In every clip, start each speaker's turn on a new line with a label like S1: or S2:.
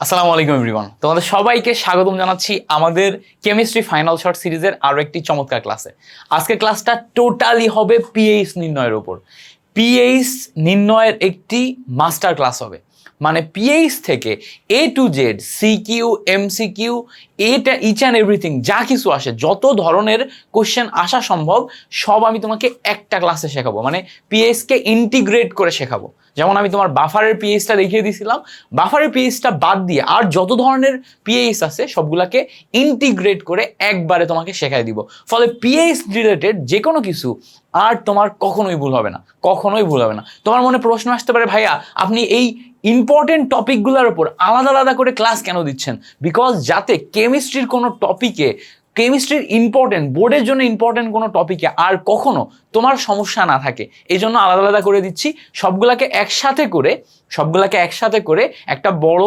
S1: আসসালামু আলাইকুম এভরিওয়ান, তোমাদের সবাইকে স্বাগতম জানাচ্ছি আমাদের কেমিস্ট্রি ফাইনাল শর্ট সিরিজের আরো একটি চমৎকার ক্লাসে। আজকের ক্লাসটা টোটালি হবে পিএইচ নির্ণয়ের উপর। পিএইচ নির্ণয়ের একটি মাস্টার ক্লাস হবে, মানে পিএইচ থেকে এ টু জেড সিকিউ এমসিকিউ এটা ইচ অ্যান্ড এভরিথিং যা কিছু আসে, যত ধরনের কোশ্চেন আসা সম্ভব সব আমি তোমাকে একটা ক্লাসে শেখাবো, মানে পিএইচকে ইন্টিগ্রেট করে শেখাবো। যেমন আমি তোমার বাফারের পিএইচটা দেখিয়ে দিয়েছিলাম, বাফারের পিএইচটা বাদ দিয়ে আর যত ধরনের পিএইচ আছে সবগুলাকে ইন্টিগ্রেট করে একবারে তোমাকে শেখাই দিব। ফলে পিএইচ রিলেটেড যে কোনো কিছু আর তোমার কখনোই ভুল হবে না, কখনোই ভুল হবে না। তোমার মনে প্রশ্ন আসতে পারে, ভাইয়া আপনি এই ইম্পর্টেন্ট টপিকগুলোর উপর আলাদা আলাদা করে ক্লাস কেন দিচ্ছেন? বিকজ যাতে কেমিস্ট্রির কোনো টপিকে, কেমিস্ট্রির ইম্পর্টেন্ট বোর্ডের জন্য ইম্পর্টেন্ট কোনো টপিকে আর কখনো তোমার সমস্যা না থাকে, এই জন্য আলাদা আলাদা করে দিচ্ছি। সবগুলাকে একসাথে করে একটা বড়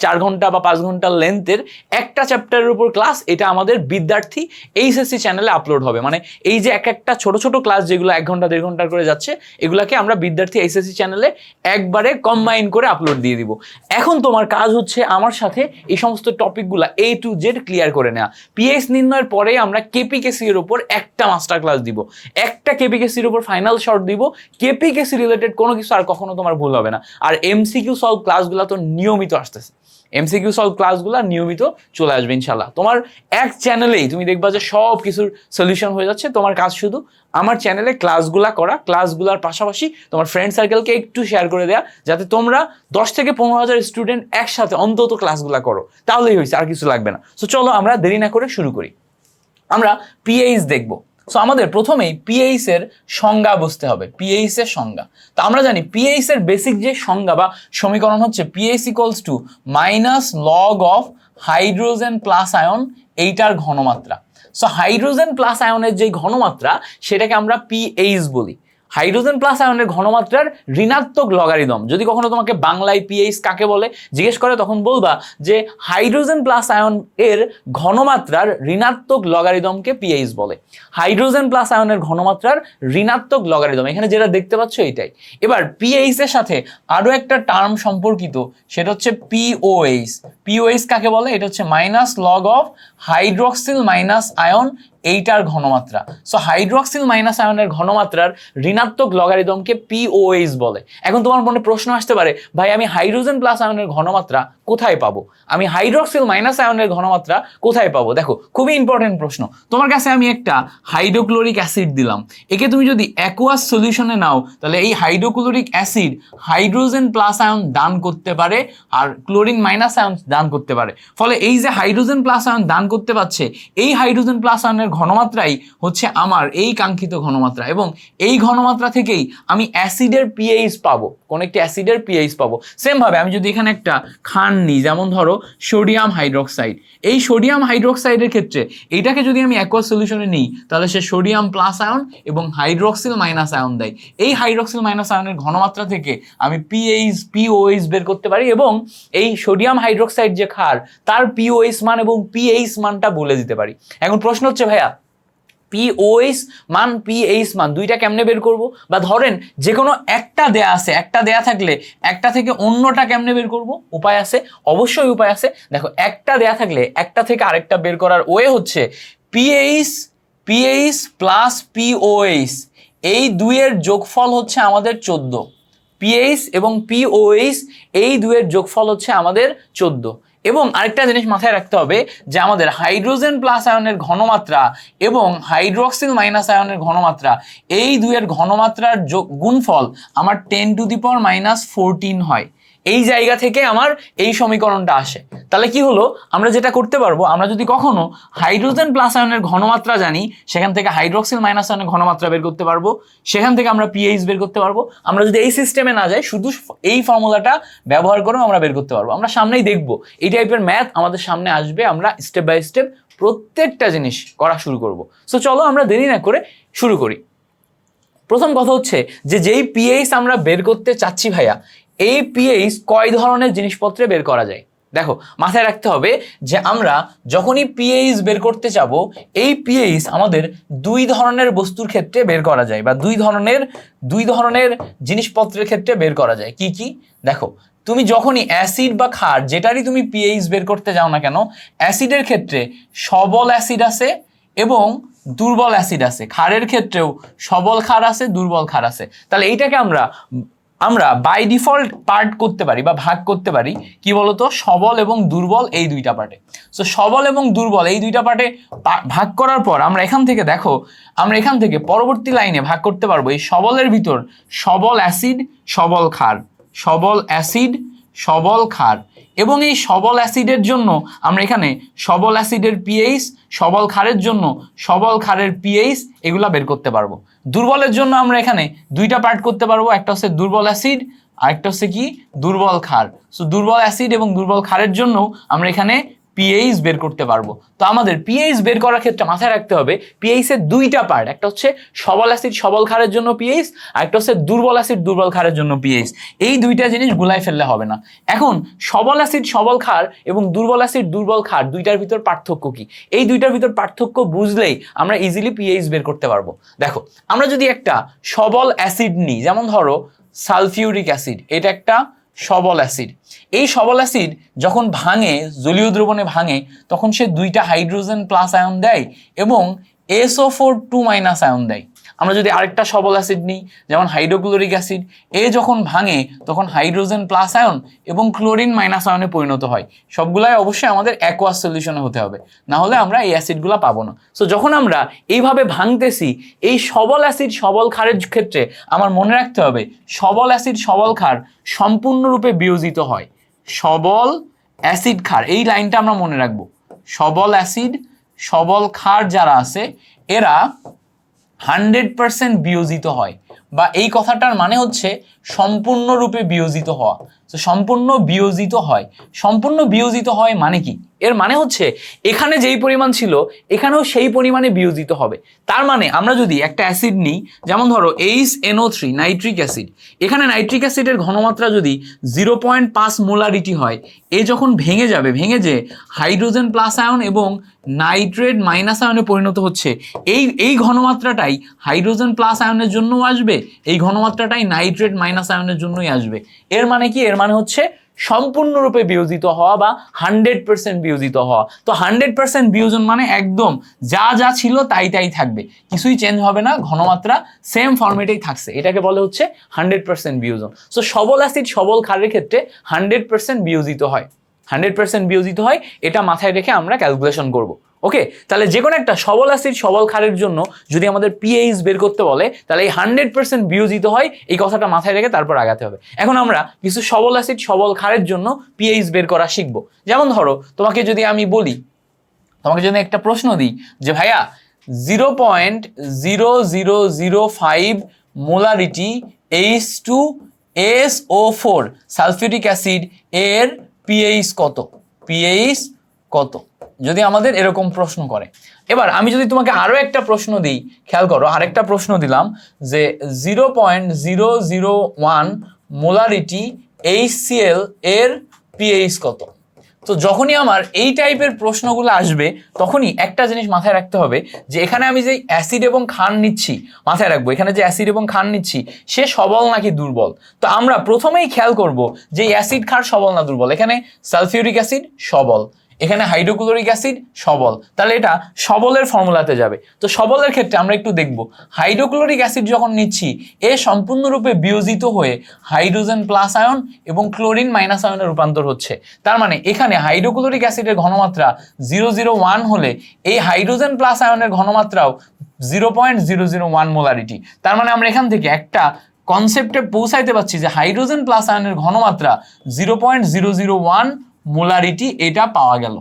S1: 4 ঘন্টা বা 5 ঘন্টার লেন্থের একটা চ্যাপ্টারের উপর ক্লাস, এটা আমাদের বিদ্যার্থী এইচএসসি চ্যানেলে আপলোড হবে। মানে এই যে একটা ছোট ছোট ক্লাস যেগুলো 1 ঘন্টা 1.5 ঘন্টা করে যাচ্ছে, এগুলাকে আমরা বিদ্যার্থী এইচএসসি চ্যানেলে একবারে কম্বাইন করে আপলোড দিয়ে দিব। এখন তোমার কাজ হচ্ছে আমার সাথে এই সমস্ত টপিকগুলো এ টু জেড ক্লিয়ার করে নেওয়া। পিএইচ নির্ণয়ের পরে আমরা কেপিকেসি এর উপর একটা মাস্টার ক্লাস দিব, একটা কেপিকেসির উপর ফাইনাল শর্ট দিব। কেপিকেসি রিলেটেড কোনো কিছু আর কখনো তোমার ভুল হবে না। আর এমসিকিউ সলভ ক্লাসগুলো তো নিয়মিত আসতেছে, এমসিকিউ সলভ ক্লাসগুলো নিয়মিত চলে আসবে ইনশাল্লাহ। তোমার এক চ্যানেলেই তুমি দেখবা যে সব কিছুর সলিউশন হয়ে যাচ্ছে। তোমার কাজ শুধু আমার চ্যানেলে ক্লাসগুলা করা, ক্লাসগুলার পাশাপাশি তোমার ফ্রেন্ড সার্কেলকে একটু শেয়ার করে দেওয়া, যাতে তোমরা 10 থেকে 15,000 স্টুডেন্ট একসাথে অন্তত ক্লাসগুলা করো, তাহলেই হয়েছে, আর কিছু লাগবে না। সো চলো আমরা দেরি না করে শুরু করি। আমরা পিএইচ দেখবো। সো আমাদের প্রথমেই পিএইচ এর সংজ্ঞা বুঝতে হবে, পিএইচ এর সংজ্ঞা। তো আমরা জানি পিএইচ এর বেসিক যে সংজ্ঞা বা সমীকরণ হচ্ছে pH equals to minus log of hydrogen plus ion এইটার ঘনমাত্রা। সো হাইড্রোজেন প্লাস আয়নের যে ঘনমাত্রা সেটাকে আমরা পিএইচ বলি। হাইড্রোজেন প্লাস আয়নের ঘনমাত্রার ঋণাত্মক লগারিদম। যদি কখনো তোমাকে বাংলায় পিএইচ কাকে বলে জিজ্ঞেস করে, তখন বলবা যে হাইড্রোজেন প্লাস আয়ন এর ঘনমাত্রার ঋণাত্মক লগারিদমকে পিএইচ বলে। হাইড্রোজেন প্লাস আয়নের ঘনমাত্রার ঋণাত্মক লগারিদম, এখানে যেটা দেখতে পাচ্ছ এটাই। এবার পিএইচ এর সাথে আরো একটা টার্ম সম্পর্কিত, সেটা হচ্ছে পিওএইচ। পিওএইচ কাকে বলে? এটা হচ্ছে minus log of hydroxyl minus ion এইটার ঘনমাত্রা। সো হাইড্রক্সিল মাইনাস আয়নের ঘনমাত্রার ঋণাত্মক লগারিদমকে পিওএইচ বলে। এখন তোমার মনে প্রশ্ন আসতে পারে, ভাই আমি হাইড্রোজেন প্লাস আয়নের ঘনমাত্রা কোথায় পাবো? আমি হাইড্রক্সিল মাইনাস আয়নের ঘনমাত্রা কোথায় পাবো? দেখো, খুবই ইম্পর্টেন্ট প্রশ্ন। তোমার কাছে আমি একটা হাইড্রোক্লোরিক অ্যাসিড দিলাম, একে তুমি যদি অ্যাকুয়াস সলিউশনে নাও, তাহলে এই hydrochloric acid hydrogen plus ion দান করতে পারে আর ক্লোরিন মাইনাস আয়ন দান করতে পারে। ফলে এই যে হাইড্রোজেন প্লাস আয়ন দান করতে পারছে, এই হাইড্রোজেন প্লাস আয়নের ঘনমাত্রাই হচ্ছে আমার এই কাঙ্ক্ষিত ঘনমাত্রা, এবং এই ঘনমাত্রা থেকেই আমি অ্যাসিডের পিএইচ পাবো, কোন একটি অ্যাসিডের পিএইচ পাবো। সেম ভাবে আমি যদি এখানে একটা খান নিই, যেমন ধরো সোডিয়াম হাইড্রোক্সাইড, এই সোডিয়াম হাইড্রোক্সাইডের ক্ষেত্রে এইটাকে যদি আমি অ্যাকুয়াস সলিউশনে নিই, তাহলে সে সোডিয়াম প্লাস আয়ন এবং হাইড্রোক্সিল মাইনাস আয়ন দেয়। এই হাইড্রোক্সিল মাইনাস আয়নের ঘনমাত্রা থেকে আমি পিওএইচ বের করতে পারি, এবং এই সোডিয়াম হাইড্রোক্সাইড যে ক্ষার তার পিওএইচ মান এবং পিএইচ মানটা বলে দিতে পারি। এখন প্রশ্ন হচ্ছে, ভাইয়া পিওএইচ মান পিএইচ মান দুইটা কেমনে বের করব? বা ধরেন যে কোনো একটা দেয়া আছে, একটা দেয়া থাকলে একটা থেকে অন্যটা কেমনে বের করব? উপায় আছে, অবশ্যই উপায় আছে। দেখো, একটা দেয়া থাকলে একটা থেকে আরেকটা বের করার ওয়ে হচ্ছে পিএইচ প্লাস পিওএইচ, এই দুইয়ের যোগফল হচ্ছে আমাদের 14। পিএইচ এবং পিওএইচ এই দুইয়ের যোগফল হচ্ছে আমাদের 14। এবং আরেকটা জিনিস মাথায় রাখতে হবে যে আমাদের হাইড্রোজেন প্লাস আয়নের ঘনমাত্রা এবং হাইড্রক্সিল মাইনাস আয়নের ঘনমাত্রা, এই দুইয়ের ঘনমাত্রার গুণফল আমার 10⁻⁻14 হয়। এই জায়গা থেকে আমার এই সমীকরণটা আসে। তাহলে কি হলো, আমরা যেটা করতে পারবো, আমরা যদি কখনো হাইড্রোজেন প্লাস আয়নের ঘনমাত্রা জানি, সেখান থেকে হাইড্রক্সিল মাইনাস আয়নের ঘনমাত্রা বের করতে পারবো, সেখান থেকে আমরা পিএইচ বের করতে পারবো। আমরা যদি এই সিস্টেমে না যাই, শুধু এই ফর্মুলাটা ব্যবহার করেও আমরা বের করতে পারবো। আমরা সামনেই দেখবো এই টাইপের ম্যাথ আমাদের সামনে আসবে, আমরা স্টেপ বাই স্টেপ প্রত্যেকটা জিনিস করা শুরু করব। সো চলো আমরা দেরি না করে শুরু করি। প্রথম কথা হচ্ছে যে যেই পিএইচ আমরা বের করতে চাচ্ছি, ভাইয়া এই পিএইচ কয় ধরনের জিনিসপত্রে বের করা যায়? দেখো, মাথায় রাখতে হবে যে আমরা যখনই পিএইচ বের করতে যাব, এই পিএইচ আমাদের দুই ধরনের বস্তুর ক্ষেত্রে বের করা যায়, বা দুই ধরনের জিনিসপত্রের ক্ষেত্রে বের করা যায়। কি কি? দেখো, তুমি যখনই অ্যাসিড বা ক্ষার যেটারই তুমি পিএইচ বের করতে যাও না কেন, অ্যাসিডের ক্ষেত্রে সবল অ্যাসিড আছে এবং দুর্বল অ্যাসিড আছে, ক্ষারের ক্ষেত্রেও সবল ক্ষার আছে, দুর্বল ক্ষার আছে। তাহলে এইটাকে আমরা বাই ডিফল্ট পার্ট করতে পারি বা ভাগ করতে পারি কি বলতো, সবল এবং দুর্বল এই দুইটা পার্টে। সো সবল এবং দুর্বল এই দুইটা পার্টে ভাগ করার পর আমরা এখান থেকে দেখো, আমরা এখান থেকে পরবর্তী লাইনে ভাগ করতে পারবো এই সবলের ভিতর সবল অ্যাসিড সবল ক্ষার, সবল অ্যাসিড সবল ক্ষার, এবং এই সবল অ্যাসিডের জন্য আমরা এখানে সবল অ্যাসিডের পিএইচ, সবল ক্ষারের জন্য সবল ক্ষারের পিএইচ এগুলা বের করতে পারবো। দুর্বলের জন্য আমরা এখানে দুইটা পার্ট করতে পারবো, একটা হচ্ছে দুর্বল অ্যাসিড আর একটা হচ্ছে কি দুর্বল ক্ষার। সো দুর্বল অ্যাসিড এবং দুর্বল ক্ষারের জন্য আমরা এখানে পিএইচ বের করতে পারবো। তো আমাদের পিএইচ বের করার ক্ষেত্রে মাথায় রাখতে হবে পিএইচ এর দুইটা পার্ট, একটা হচ্ছে সবল অ্যাসিড সবল ক্ষারের জন্য পিএইচ আর একটা হচ্ছে দুর্বল অ্যাসিড দুর্বল ক্ষারের জন্য পিএইচ। এই দুইটা জিনিস গুলাই ফেললে হবে না। এখন সবল অ্যাসিড সবল ক্ষার এবং দুর্বল অ্যাসিড দুর্বল ক্ষার দুইটার ভিতর পার্থক্য কি, এই দুইটার ভিতর পার্থক্য বুঝলেই আমরা ইজিলি পিএইচ বের করতে পারবো। দেখো, আমরা যদি একটা সবল অ্যাসিড নিই, যেমন ধরো সালফিউরিক অ্যাসিড, এটা একটা সবল অ্যাসিড। এই সবল অ্যাসিড যখন ভাঙে, জলীয় দ্রবণে ভাঙে, তখন সে দুইটা হাইড্রোজেন প্লাস আয়ন দেয় এবং SO4 2 মাইনাস আয়ন দেয়। আমরা যদি আরেকটা সবল অ্যাসিড নিই, যেমন হাইড্রোক্লোরিক অ্যাসিড, যখন ভাঙে তখন হাইড্রোজেন প্লাস আয়ন এবং ক্লোরিন মাইনাস আয়নে পরিণত হয়। সবগুলাই অবশ্যই আমাদের অ্যাকোয়াস সলিউশনে হতে হবে, না হলে আমরা এই অ্যাসিডগুলো পাবো না। সো যখন আমরা এইভাবে ভাঙতেছি এই সবল অ্যাসিড সবল ক্ষারের ক্ষেত্রে আমার মনে রাখতে হবে সবল অ্যাসিড সবল ক্ষার সম্পূর্ণরূপে বিয়োজিত হয়। সবল অ্যাসিড ক্ষার, এই লাইনটা আমরা মনে রাখবো, সবল অ্যাসিড সবল ক্ষার যারা আছে এরা 100% বিয়োজিত হয়, বা এই কথাটার মানে হচ্ছে সম্পূর্ণরূপে বিয়োজিত হওয়া। তো সম্পূর্ণ বিয়োজিত হয়, সম্পূর্ণ বিয়োজিত হয় মানে কি, এর মানে হচ্ছে এখানে যেই পরিমাণ ছিল এখানেও সেই পরিমাণে বিয়োজিত হবে। তার মানে আমরা যদি একটা অ্যাসিড নিই, যেমন ধরো HNO3 নাইট্রিক অ্যাসিড, এখানে নাইট্রিক অ্যাসিডের ঘনমাত্রা যদি 0.5 মোলারিটি হয়, যখন ভেঙে যাবে, ভেঙে যে হাইড্রোজেন প্লাস আয়ন এবং নাইট্রেট মাইনাস আয়নে পরিণত হচ্ছে, এই ঘনমাত্রাটাই হাইড্রোজেন প্লাস আয়নের জন্যও আসবে, এই ঘনমাত্রাটাই নাইট্রেট মাইনাস আয়নের জন্যই আসবে। এর মানে কি, এর মানে হচ্ছে সম্পূর্ণরূপে বিয়োজিত হওয়া বা 100% বিয়োজিত হওয়া। তো 100% বিয়োজন মানে একদম যা যা ছিল তাই তাই থাকবে, কিছুই চেঞ্জ হবে না, ঘনমাত্রা সেম ফরম্যাটেই থাকছে, এটাকে বলে হচ্ছে 100% বিয়োজন। সো সবল অ্যাসিড সবল ক্ষারের ক্ষেত্রে 100% বিয়োজিত হয়, 100% বিয়োজিত হয়, এটা মাথায় রেখে আমরা ক্যালকুলেশন করব। ওকে, তাহলে যে কোনো একটা সবল অ্যাসিড সবল ক্ষারের জন্য যদি আমাদের পিএইচ বের করতে বলে, তাহলে এই 100% বিয়োজিত হয় এই কথাটা মাথায় রেখে তারপর আগাতে হবে। এখন আমরা কিছু সবল অ্যাসিড সবল ক্ষারের জন্য পিএইচ বের করা শিখবো। যেমন ধরো তোমাকে যদি আমি বলি, তোমাকে যদি একটা প্রশ্ন দিই যে ভাইয়া 0.0005 মোলারিটি H2SO4 সালফিউরিক অ্যাসিড এর পিএইচ কত, পিএইচ কত, যদি আমাদের এরকম প্রশ্ন করে। এবার আমি যদি তোমাকে আরো একটা প্রশ্ন দিই, খেয়াল করো, আরেকটা প্রশ্ন দিলাম যে 0.001 মোলারিটি HCl এর পিএইচ কত। তো যখনই আমার এই টাইপের প্রশ্নগুলো আসবে তখনই একটা জিনিস মাথায় রাখতে হবে যে এখানে আমি যে অ্যাসিড এবং ক্ষার নিচ্ছি, মাথায় রাখবো এখানে যে অ্যাসিড এবং ক্ষার নিচ্ছি সে সবল নাকি দুর্বল। তো আমরা প্রথমেই খেয়াল করব যে অ্যাসিড ক্ষার সবল না দুর্বল। এখানে সালফিউরিক অ্যাসিড সবল, এখানে হাইড্রোক্লোরিক অ্যাসিড সবল, তাহলে এটা সবলের ফর্মুলাতে যাবে। তো সবলের ক্ষেত্রে আমরা একটু দেখব, হাইড্রোক্লোরিক অ্যাসিড যখন নিচ্ছি এ সম্পূর্ণরূপে বিয়োজিত হয়ে হাইড্রোজেন প্লাস আয়ন এবং ক্লোরিন মাইনাস আয়নে রূপান্তর হচ্ছে। তার মানে এখানে হাইড্রোক্লোরিক অ্যাসিডের ঘনমাত্রা 001 হলে এই হাইড্রোজেন প্লাস আয়নের ঘনমাত্রাও 0.001 মোলারিটি। তার মানে আমরা এখান থেকে একটা কনসেপ্টে পৌঁছাইতে পারছি যে হাইড্রোজেন প্লাস আয়নের ঘনমাত্রা 0.001 মোলারিটি এটা পাওয়া গেল,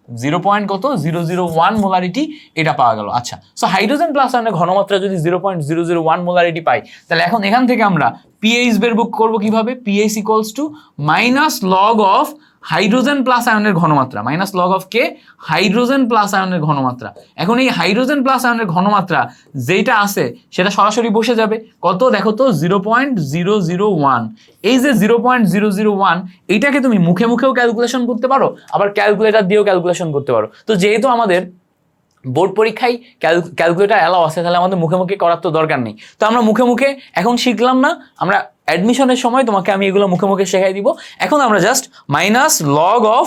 S1: 0.001 মোলারিটি এটা পাওয়া গেল। আচ্ছা, সো হাইড্রোজেন প্লাস আয়নের ঘনমাত্রা যদি 0.001 মোলারিটি পাই, তাহলে এখন এখান থেকে আমরা পিএইচ বের করব কিভাবে, pH equals to minus log of hydrogen plus আয়নের ঘনমাত্রা, minus log of K, hydrogen plus আয়নের ঘনমাত্রা। এখন এই হাইড্রোজেন প্লাস আয়নের ঘনমাত্রা যেটা আছে সেটা সরাসরি বসে যাবে, কত দেখো তো 0.001। এই যে 0.001 এইটাকে তুমি মুখে মুখেও ক্যালকুলেশন করতে পারো, আবার ক্যালকুলেটর দিয়েও ক্যালকুলেশন করতে পারো। তো যেহেতু আমাদের বোর্ড পরীক্ষায় ক্যালকুলেটর অ্যালাউ আছে, তাহলে আমাদের মুখে মুখে করার তো দরকার নেই। তো আমরা মুখে মুখে এখন শিখলাম না, আমরা অ্যাডমিশনের সময় তোমাকে আমি এগুলো মুখে মুখে শেখাই দিব। এখন আমরা জাস্ট মাইনাস লগ অফ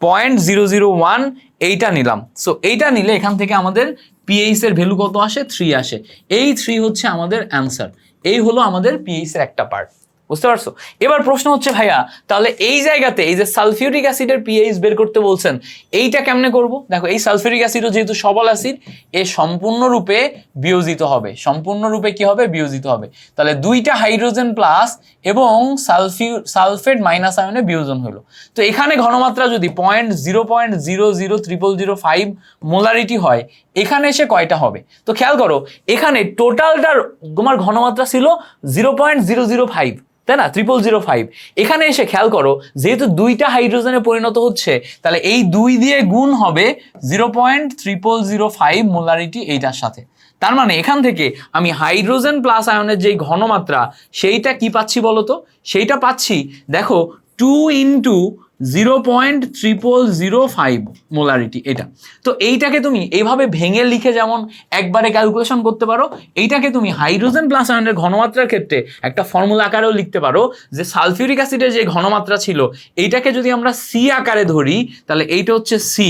S1: 0.001 এইটা নিলাম। সো এইটা নিলে এখান থেকে আমাদের পিএইচ এর ভ্যালু কত আসে? 3 আসে। এই 3 হচ্ছে আমাদের অ্যান্সার। এই হলো আমাদের পিএইচ এর একটা পার্ট। বুঝতে পারছো? এবার প্রশ্ন হচ্ছে ভাইয়া তাহলে এই জায়গাতে এই যে সালফিউরিক অ্যাসিডের পিএইচ বের করতে বলছেন, এইটা কেমনে করব? দেখো এই সালফিউরিক অ্যাসিডও যেহেতু সবল অ্যাসিড, এ সম্পূর্ণরূপে বিয়োজিত হবে। সম্পূর্ণরূপে কি হবে? বিয়োজিত হবে। তাহলে দুইটা হাইড্রোজেন প্লাস এবং সালফেট মাইনাস আয়নে বিয়োজন হলো। তো এখানে ঘনমাত্রা যদি 0.0000005 মোলারিটি হয়, এখানে এসে কয়টা হবে? তো খেয়াল করো, এখানে টোটালটার তোমার ঘনমাত্রা ছিল 0.005, তাই না? 0005। এখানে এসে খেয়াল করো, যেহেতু দুইটা হাইড্রোজেনে পরিণত হচ্ছে, তাহলে এই 2 দিয়ে গুণ হবে 0.0005 মোলারিটি এইটার সাথে। তার মানে এখান থেকে আমি হাইড্রোজেন প্লাস আয়নের যেই ঘনমাত্রা, সেইটা কি পাচ্ছি বলতো? সেইটা পাচ্ছি দেখো 2 ইন্টু 0.0005 মোলারিটি এটা। তো এইটাকে তুমি এইভাবে ভেঙে লিখে যেমন একবারে ক্যালকুলেশন করতে পারো, এইটাকে তুমি হাইড্রোজেন প্লাস আয়নের ঘনমাত্রার ক্ষেত্রে একটা ফর্মুলা আকারেও লিখতে পারো, যে সালফিউরিক অ্যাসিডের যে ঘনমাত্রা ছিল এইটাকে যদি আমরা সি আকারে ধরি, তাহলে এইটা হচ্ছে সি।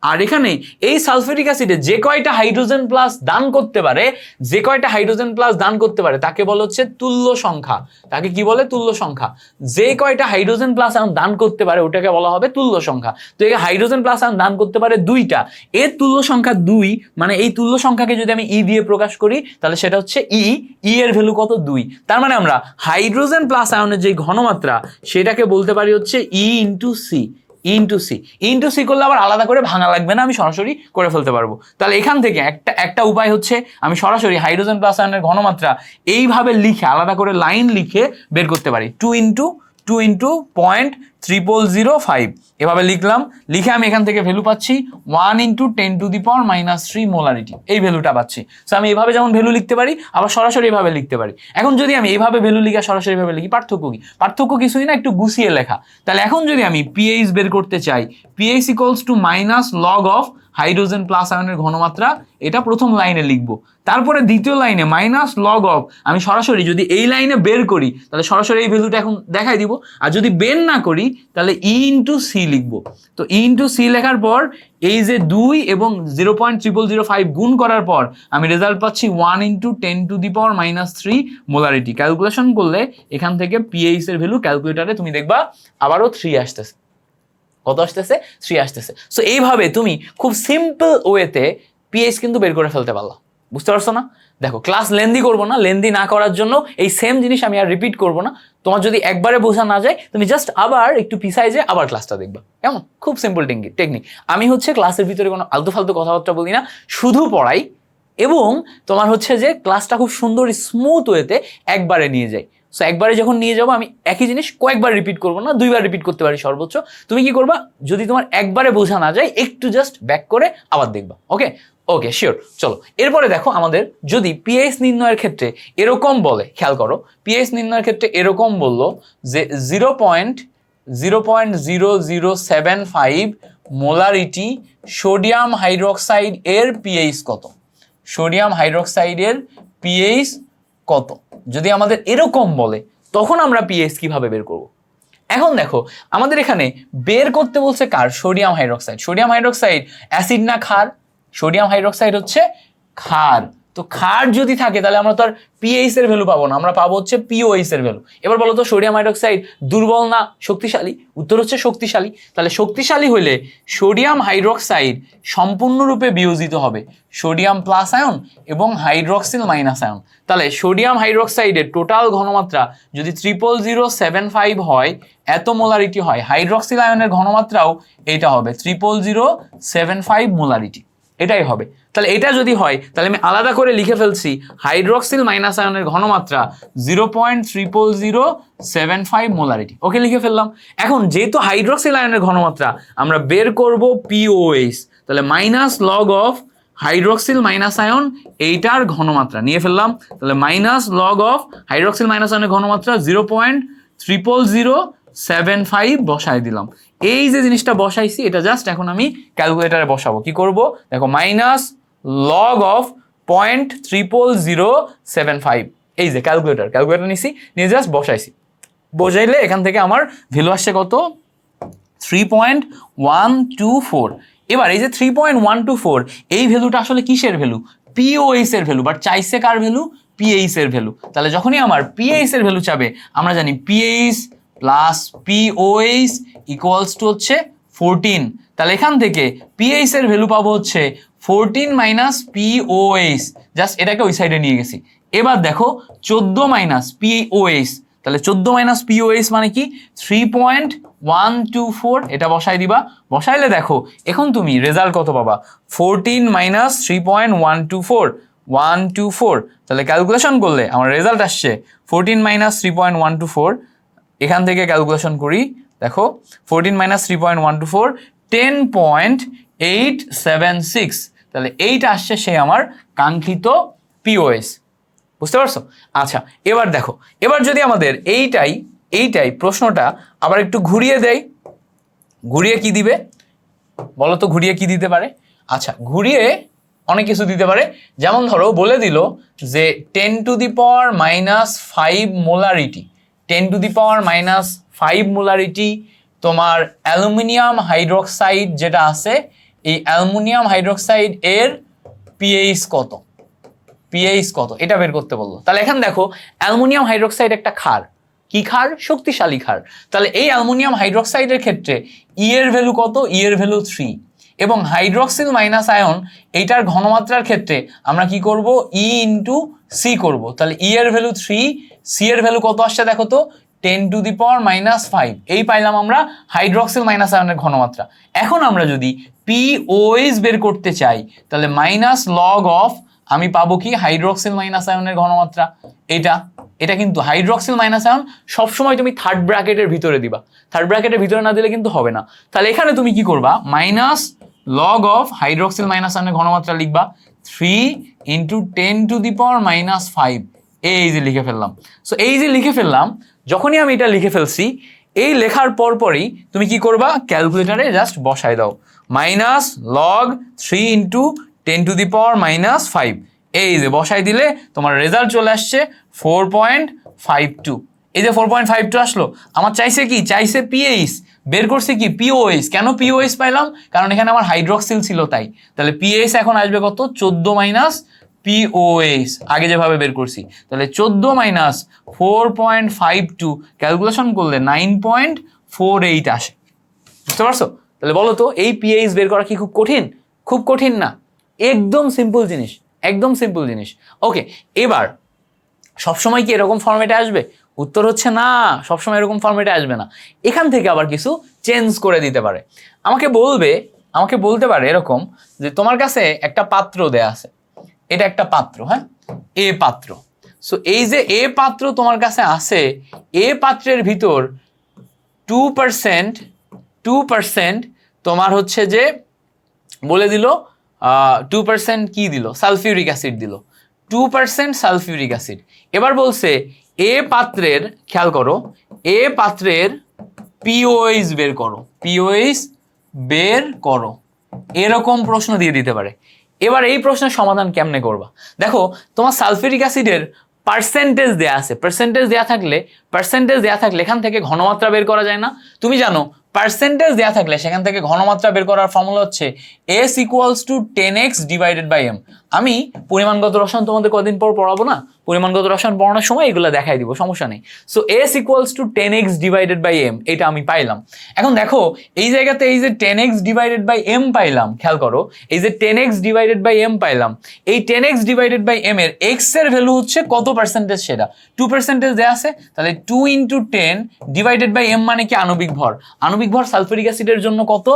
S1: আর এখানে এই সালফিউরিক অ্যাসিডে যে কয়টা হাইড্রোজেন প্লাস দান করতে পারে, যে কয়টা হাইড্রোজেন প্লাস দান করতে পারে তাকে বলা হচ্ছে তুল্য সংখ্যা। তাকে কি বলে? তুল্য সংখ্যা। যে কয়টা হাইড্রোজেন প্লাস আয়ন দান করতে পারে ওটাকে বলা হবে তুল্য সংখ্যা। তো এই হাইড্রোজেন প্লাস আয়ন দান করতে পারে 2টা, এর তুল্য সংখ্যা 2, মানে এই তুল্য সংখ্যাকে যদি আমি ই দিয়ে প্রকাশ করি তাহলে সেটা হচ্ছে ই এর ভ্যালু কত? 2। তার মানে আমরা হাইড্রোজেন প্লাস আয়নের যে ঘনমাত্রা সেটাকে বলতে পারি হচ্ছে ই ইন্টু সি। ইন্টু সি করলে আবার আলাদা করে ভাঙা লাগবে না, আমি সরাসরি করে ফেলতে পারবো। তাহলে এখান থেকে একটা উপায় হচ্ছে আমি সরাসরি হাইড্রোজেন প্লাস আয়নের ঘনমাত্রা এইভাবে লিখে আলাদা করে লাইন লিখে বের করতে পারি। 2 ইন্টু 0.0005 এভাবে লিখলাম। লিখে আমি এখান থেকে ভ্যালু পাচ্ছি 1 ইন্টু 10⁻³ মোলারিটি, এই ভ্যালুটা পাচ্ছি। সো আমি এইভাবে যেমন ভ্যালু লিখতে পারি, আবার সরাসরি এইভাবে লিখতে পারি। এখন যদি আমি এইভাবে ভ্যালু লিখে সরাসরি ভাবে লিখি, পার্থক্য কি? পার্থক্য কিছুই না, একটু গুছিয়ে লেখা। তাহলে এখন যদি আমি পিএইচ বের করতে চাই, pH equals to minus log of hydrogen plus আয়নের ঘনমাত্রা, এটা প্রথম লাইনে লিখবো। তারপরে দ্বিতীয় লাইনে মাইনাস লগ অফ, আমি সরাসরি যদি এই লাইনে বের করি তাহলে সরাসরি এই ভ্যালুটা এখন দেখাই দিব। আর যদি বের না করি তাহলে ই ইন্টু সি লিখবো। তো ই ইন্টু সি লেখার পর এই যে 2 এবং 0.0005 গুণ করার পর আমি রেজাল্ট পাচ্ছি 1 ইন্টু 10⁻³ মোলারিটি। ক্যালকুলেশন করলে এখান থেকে পিএইচ এর ভ্যালু ক্যালকুলেটারে তুমি দেখবা আবারও 3 আসতেছে। কত আসতেছে? 3 আসতেছে। সো এইভাবে তুমি খুব সিম্পল ওয়েতে পিএইচ কিন্তু বের করে ফেলতে পারলা। বুঝতে পারছো না? দেখো ক্লাস লেন্দি করবো না, লেন্দি না করার জন্য এই সেম জিনিস আমি আর রিপিট করবো না। তোমার যদি একবারে বোঝা না যায়, তুমি জাস্ট আবার একটু পিছায় যে আবার ক্লাসটা দেখবা। কেমন? খুব সিম্পল টেকনিক। আমি হচ্ছে ক্লাসের ভিতরে কোনো আলতু ফালতু কথাবার্তা বলি না, শুধু পড়াই এবং তোমার হচ্ছে যে ক্লাসটা খুব সুন্দর স্মুথ ওয়েতে একবারে নিয়ে যাই। সো একবারে যখন নিয়ে যাবো, আমি একই জিনিস কয়েকবার রিপিট করবো না, 2বার রিপিট করতে পারি সর্বোচ্চ। তুমি কি করবা? যদি তোমার একবারে বোঝা না যায়, একটু জাস্ট ব্যাক করে আবার দেখবা। Okay sure. চলো এরপরে দেখো, আমাদের যদি পিএইচ নির্ণয়ের ক্ষেত্রে এরকম বলে, খেয়াল করো, পিএইচ নির্ণয়ের ক্ষেত্রে এরকম বললো যে 0.00075 মোলারিটি সোডিয়াম হাইড্রোক্সাইড এর পিএইচ কত? সোডিয়াম হাইড্রোক্সাইডের পিএইচ কত? যদি আমাদের এরকম বলে, তখন আমরা পিএইচ কিভাবে বের করব? এখন দেখো, আমাদের এখানে বের করতে বলছে কার? Sodium hydroxide. Sodium hydroxide acid না ক্ষার? সোডিয়াম হাইড্রোক্সাইড হচ্ছে ক্ষার। তো ক্ষার যদি থাকে তাহলে আমরা তো আর পিএইচ এর ভ্যালু পাবো না, আমরা পাবো হচ্ছে পিওএইচ এর ভ্যালু। এবার বলো তো, সোডিয়াম হাইড্রোক্সাইড দুর্বল না শক্তিশালী? উত্তর হচ্ছে শক্তিশালী। তাহলে শক্তিশালী হলে সোডিয়াম হাইড্রোক্সাইড সম্পূর্ণরূপে বিয়োজিত হবে সোডিয়াম প্লাস আয়ন এবং হাইড্রক্সিল মাইনাস আয়ন। তাহলে সোডিয়াম হাইড্রোক্সাইডের টোটাল ঘনমাত্রা যদি 0.075 হয়, এত মোলারিটি হয়, হাইড্রক্সিল আয়নের ঘনমাত্রাও এটা হবে 0.075 মোলারিটি, এটাই হবে। তাহলে এটা যদি হয়, তাহলে আমি আলাদা করে লিখে ফেলছি হাইড্রক্সিল মাইনাস আয়নের ঘনমাত্রা 0.00075 মোলারিটি। ওকে, লিখে ফেললাম। এখন যেহেতু হাইড্রক্সিল আয়নের ঘনমাত্রা আমরা বের করব পিওএইচ, তাহলে minus log of hydroxyl minus ion এইটার ঘনমাত্রা নিয়ে ফেললাম। তাহলে minus log of hydroxyl minus আয়নের ঘনমাত্রা 0.00075 বসাই দিলাম। এই যে জিনিসটা বসাইছি, এটা জাস্ট এখন আমি ক্যালকুলেটারে বসাবো। কি করব? দেখো, মাইনাস লগ অফ 0.00075 এই যে ক্যালকুলেটর নিছি, নিয়ে জাস্ট বসাইছি, বসাইলে এখান থেকে আমার ভ্যালু আসছে কত 3.124। এবার এই যে 3.124 এই ভ্যালুটা আসলে কিসের ভ্যালু, পিওএইচ এর ভ্যালু, বাট চাইছে কার ভ্যালু, পিএইচ এর ভ্যালু। তাহলে যখনই আমার পিএইচ এর ভ্যালু চাবে, আমরা জানি pH plus pOH equals to হচ্ছে 14। তাহলে এখান থেকে পিএইচ এর ভ্যালু পাবো হচ্ছে 14 মাইনাস পিওএইচ, জাস্ট এটাকে ওই সাইডে নিয়ে গেছি। এবার দেখো 14 মাইনাস পিওএইচ, তাহলে 14 মাইনাস পিওএইচ মানে কি 3.124, এটা বসাই দিবা। বসাইলে দেখো এখন তুমি রেজাল্ট কত পাবা, 14 মাইনাস 3.124, তাহলে ক্যালকুলেশন করলে আমার রেজাল্ট আসছে 14 মাইনাস 3.124। এখান থেকে ক্যালকুলেশন করি, দেখো 14 মাইনাস 3.124 10.876, তাহলে এইটা আসছে সে আমার কাঙ্ক্ষিত পিওএস। বুঝতে পারছো? আচ্ছা এবার দেখো, এবার যদি আমাদের এইটাই প্রশ্নটা আবার একটু ঘুরিয়ে দেয়, ঘুরিয়ে কি দিবে বলো তো, ঘুরিয়ে কি দিতে পারে? আচ্ছা ঘুরিয়ে অনেক কিছু দিতে পারে, যেমন ধরো বলে দিল যে 10 to the power minus 5 molarity, 10 to the power minus 5 molarity তোমার অ্যালুমিনিয়াম হাইড্রোক্সাইড যেটা আছে, এই অ্যালুমিনিয়াম হাইড্রোক্সাইড এর পিএইচ কত, পিএইচ কত এটা বের করতে বললো। তাহলে এখানে দেখো অ্যালুমিনিয়াম হাইড্রোক্সাইড একটা ক্ষার, কি ক্ষার, শক্তিশালী ক্ষার। তাহলে এই অ্যালুমিনিয়াম হাইড্রোক্সাইডের ক্ষেত্রে ই এর ভ্যালু কত, ই এর ভ্যালু 3, এবং হাইড্রক্সিল মাইনাস আয়ন এইটার ঘনমাত্রার ক্ষেত্রে আমরা কি করব, ই ইন্টু সি করবো। তাহলে ই এর ভ্যালু 3, সি এর ভ্যালু কত আসছে দেখো তো 10 টু দি পাওয়ার মাইনাস 5, এই পাইলাম আমরা হাইড্রক্সিল মাইনাস আয়নের ঘনমাত্রা। এখন আমরা যদি পিওএইচ বের করতে চাই, তাহলে মাইনাস লগ অফ আমি পাবো কি হাইড্রক্সিল মাইনাস আয়নের ঘনমাত্রা, এটা কিন্তু হাইড্রক্সিল মাইনাস আয়ন সবসময় তুমি থার্ড ব্র্যাকেটের ভিতরে দিবা, থার্ড ব্র্যাকেটের ভিতরে না দিলে কিন্তু হবে না। তাহলে এখানে তুমি কি করবা, minus log of hydroxyl minus আয়নের ঘনমাত্রা লিখবা 3 into 10 to the power minus 5, এই যে লিখে ফেললাম। সো এই যে লিখে ফেললাম, যখনই আমি এটা লিখে ফেলছি, এই লেখার পরপরই তুমি কি করবা, ক্যালকুলেটারে জাস্ট বসাই দাও, minus log 3 into 10 to the power minus 5, এই যে বসাই দিলে তোমার রেজাল্ট চলে আসছে 4.52। এই যে 4.52 আসলো, আমার চাইছে কি, চাইছে পিএইচ, বের করছে কি পিওএইচ। কেন পিওএইচ পাইলাম, কারণ এখানে আমার হাইড্রক্সিল ছিল তাই। তাহলে পিএইচ এখন আসবে কত, 14 মাইনাস পিওএইচ, আগে যেভাবে বের করছি। তাহলে 14 মাইনাস 4.52 ক্যালকুলেশন করলে 9.48 আসে। বুঝতে পারছো? তাহলে বলো তো এই পিএইচ বের করা কি খুব কঠিন? খুব কঠিন না, একদম সিম্পল জিনিস, একদম সিম্পল জিনিস। ওকে, এবার সবসময় কি এরকম ফরম্যাটে আসবে? উত্তর হচ্ছে না, সবসময় এরকম ফরম্যাটে আসবে না। এখান থেকে আবার কিছু চেঞ্জ করে দিতে পারে। আমাকে বলতে পারে এরকম যে তোমার কাছে একটা পাত্র দেয়া আছে, এটা একটা পাত্র, হ্যাঁ, এ পাত্র। সো এই যে এ পাত্র তোমার কাছে আছে, এ পাত্রের ভিতর 2% তোমার হচ্ছে যে বলে দিল 2% কি দিল, সালফিউরিক অ্যাসিড দিল, 2% সালফিউরিক অ্যাসিড। এবার বলছে এ পাত্রের, খেয়াল করো, এ পাত্রের পিওএইচ বের করো, পিওএইচ বের করো, এরকম প্রশ্ন দিয়ে দিতে পারে। এবার এই প্রশ্নের সমাধান কেমনে করবা? দেখো তোমার সালফিউরিক অ্যাসিডের পার্সেন্টেজ দেয়া আছে, পার্সেন্টেজ দেয়া থাকলে এখান থেকে ঘনমাত্রা বের করা যায় না? তুমি জানো পার্সেন্টেজ দেয়া থাকলে সেখান থেকে ঘনমাত্রা বের করার ফর্মুলা হচ্ছে S equals to 10x divided by m। আমি পরিমাণগত রসায়ন তোমাদের কদিন পর পড়াবো না, পরিমাণগত রসায়ন পড়ানোর সময় এগুলো দেখাই দিব, সমস্যা নেই। So S equals to 10x divided by m, এটা আমি পাইলাম। এখন দেখো এই জায়গাতে এই যে 10x ডিভাইডেড বাই m পাইলাম, খেয়াল করো এই যে 10x ডিভাইডেড বাই m পাইলাম, এই 10x ডিভাইডেড বাই m এর x এর ভ্যালু হচ্ছে কত পার্সেন্টেজ, সেটা 2% দেয়া আছে। তাহলে 2 ইন্টু 10 ডিভাইডেড বাই m মানে কি আণবিক ভর, আণবিক ভর সালফিউরিক অ্যাসিডের জন্য কত,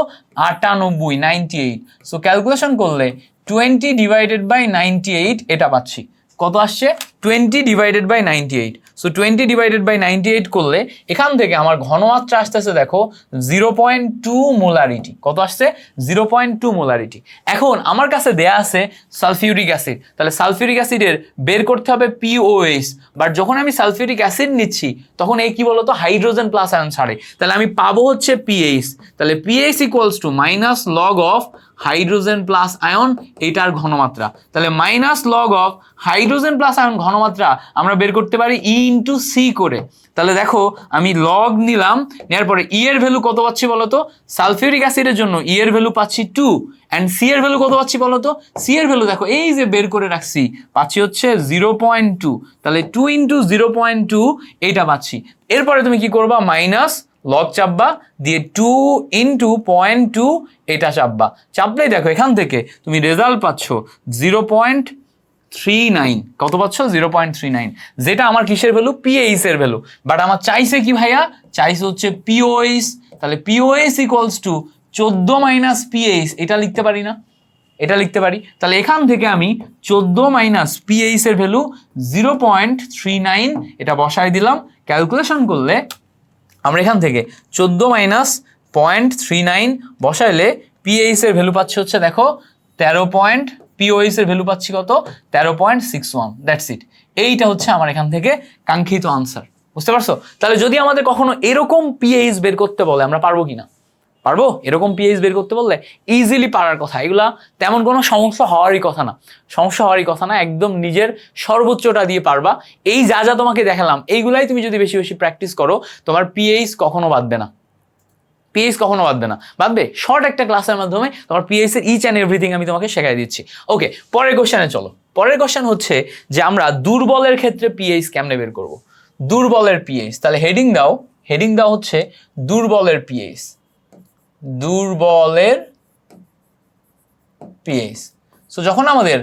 S1: 98। সো ক্যালকুলেশন করলে 20 ডিভাইডেড বাই 98 এটা পাচ্ছি, কত আসছে 20 divided by 98। So 20 divided by 98 করলে এখান থেকে আমার ঘনমাত্রা আসতেছে দেখো 0.2 মোলারিটি। কত আসছে, 0.2 মোলারিটি। এখন আমার কাছে দেয়া আছে সালফিউরিক অ্যাসিড, তাহলে সালফিউরিক অ্যাসিডের বের করতে হবে পিওএইচ। বাট যখন আমি সালফিউরিক অ্যাসিড নিচ্ছি তখন এই কি বলতো, হাইড্রোজেন প্লাস আয়ন ছাড়ে, তাহলে আমি পাবো হচ্ছে পিএইচ। তাহলে pH equals to minus log of hydrogen plus ion এটার ঘনমাত্রা। তাহলে minus log of hydrogen plus ion ঘনমাত্রা আমরা বের করতে পারি ই ইন্টু সি করে। তাহলে দেখো আমি লগ নিলাম, নেওয়ার পরে ই এর ভ্যালু কত পাচ্ছি বলতো? সালফিউরিক অ্যাসিডের জন্য ই এর ভ্যালু পাচ্ছি 2, অ্যান্ড সি এর ভ্যালু কত পাচ্ছি বলতো? সি এর ভ্যালু দেখো এই যে বের করে রাখছি, পাচ্ছি হচ্ছে 0.2। তাহলে 2 ইন্টু 0.2 এইটা পাচ্ছি। এরপরে তুমি কি করবা? মাইনাস লগ চাপবা, দিয়ে 2 ইন্টু 0.2 এটা চাপবা। চাপলেই দেখো এখান থেকে তুমি রেজাল্ট পাচ্ছ 0.39। কত পাচ্ছ? 0.39, যেটা আমার কিসের ভ্যালু? পিএইচ এর ভ্যালু। বাট আমার চাইছে কি ভাইয়া? চাইছে হচ্ছে পিওএইচ। তাহলে pOH equals to 14 minus pH, এটা লিখতে পারি না? এটা লিখতে পারি। তাহলে এখান থেকে আমি 14 মাইনাস পিএইচ এর ভ্যালু 0.39 এটা বসাই দিলাম। ক্যালকুলেশন করলে আমরা এখান থেকে 14 মাইনাস 0.39 বসাইলে পিএইচ এর ভ্যালু পাচ্ছি হচ্ছে দেখো 13. পিওএইচ এর ভ্যালু পাচ্ছি কত? 13.61। That's it. এইটা হচ্ছে আমার এখান থেকে কাঙ্ক্ষিত আনসার। বুঝতে পারছো? তাহলে যদি আমাদের কখনো এরকম পিএইচ বের করতে বলে আমরা পারবো কিনা? পারবো। এরকম পিএইচ বের করতে বললে ইজিলি পারার কথা। এগুলা তেমন কোনো সমস্যা হওয়ারই কথা না, সমস্যা হওয়ারই কথা না। একদম নিজের সর্বোচ্চটা দিয়ে পারবা। এই যা যা তোমাকে দেখালাম এইগুলাই তুমি যদি বেশি বেশি প্র্যাকটিস করো, তোমার পিএইচ কখনো বাদবে না। পিএইচ কখনো বাদবে না, বাদবে। শর্ট একটা ক্লাসের মাধ্যমে তোমার পিএইচ এর ইচ অ্যান্ড এভরিথিং আমি তোমাকে শেখাই দিচ্ছি। ওকে, পরের কোশ্চেনে চলো। পরের কোশ্চেন হচ্ছে যে আমরা দুর্বলের ক্ষেত্রে পিএইচ কেমনে বের করব? দুর্বলের পিএইচ। তাহলে হেডিং দাও, হেডিং দাও হচ্ছে দুর্বলের পিএইচ। দুর্বলের পিএইচ। সো যখন আমাদের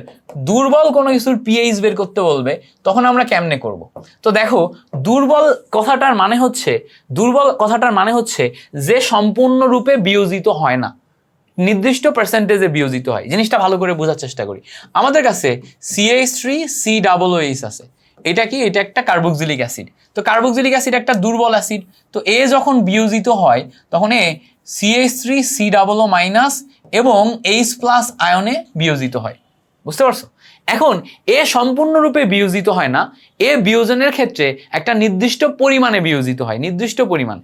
S1: দুর্বল কোনো কিছুর পিএইচ বের করতে বলবে তখন আমরা কেমনে করব? তো দেখো, দুর্বল কথাটার মানে হচ্ছে, দুর্বল কথাটার মানে হচ্ছে যে সম্পূর্ণরূপে বিয়োজিত হয় না, নির্দিষ্ট পার্সেন্টেজে বিয়োজিত হয়। জিনিসটা ভালো করে বোঝার চেষ্টা করি। আমাদের কাছে CH3COOH আছে। এটা কি? এটা একটা কার্বক্সিলিক অ্যাসিড। তো কার্বক্সিলিক অ্যাসিড একটা দুর্বল অ্যাসিড। তো এ যখন বিয়োজিত হয় তখন এ CH3COO মাইনাস এবং H+ আয়নে বিয়োজিত হয়। বুঝতে পারছো? এখন এ সম্পূর্ণরূপে বিয়োজিত হয় না, এ বিয়োজনের ক্ষেত্রে একটা নির্দিষ্ট পরিমাণে বিয়োজিত হয়। নির্দিষ্ট পরিমাণ,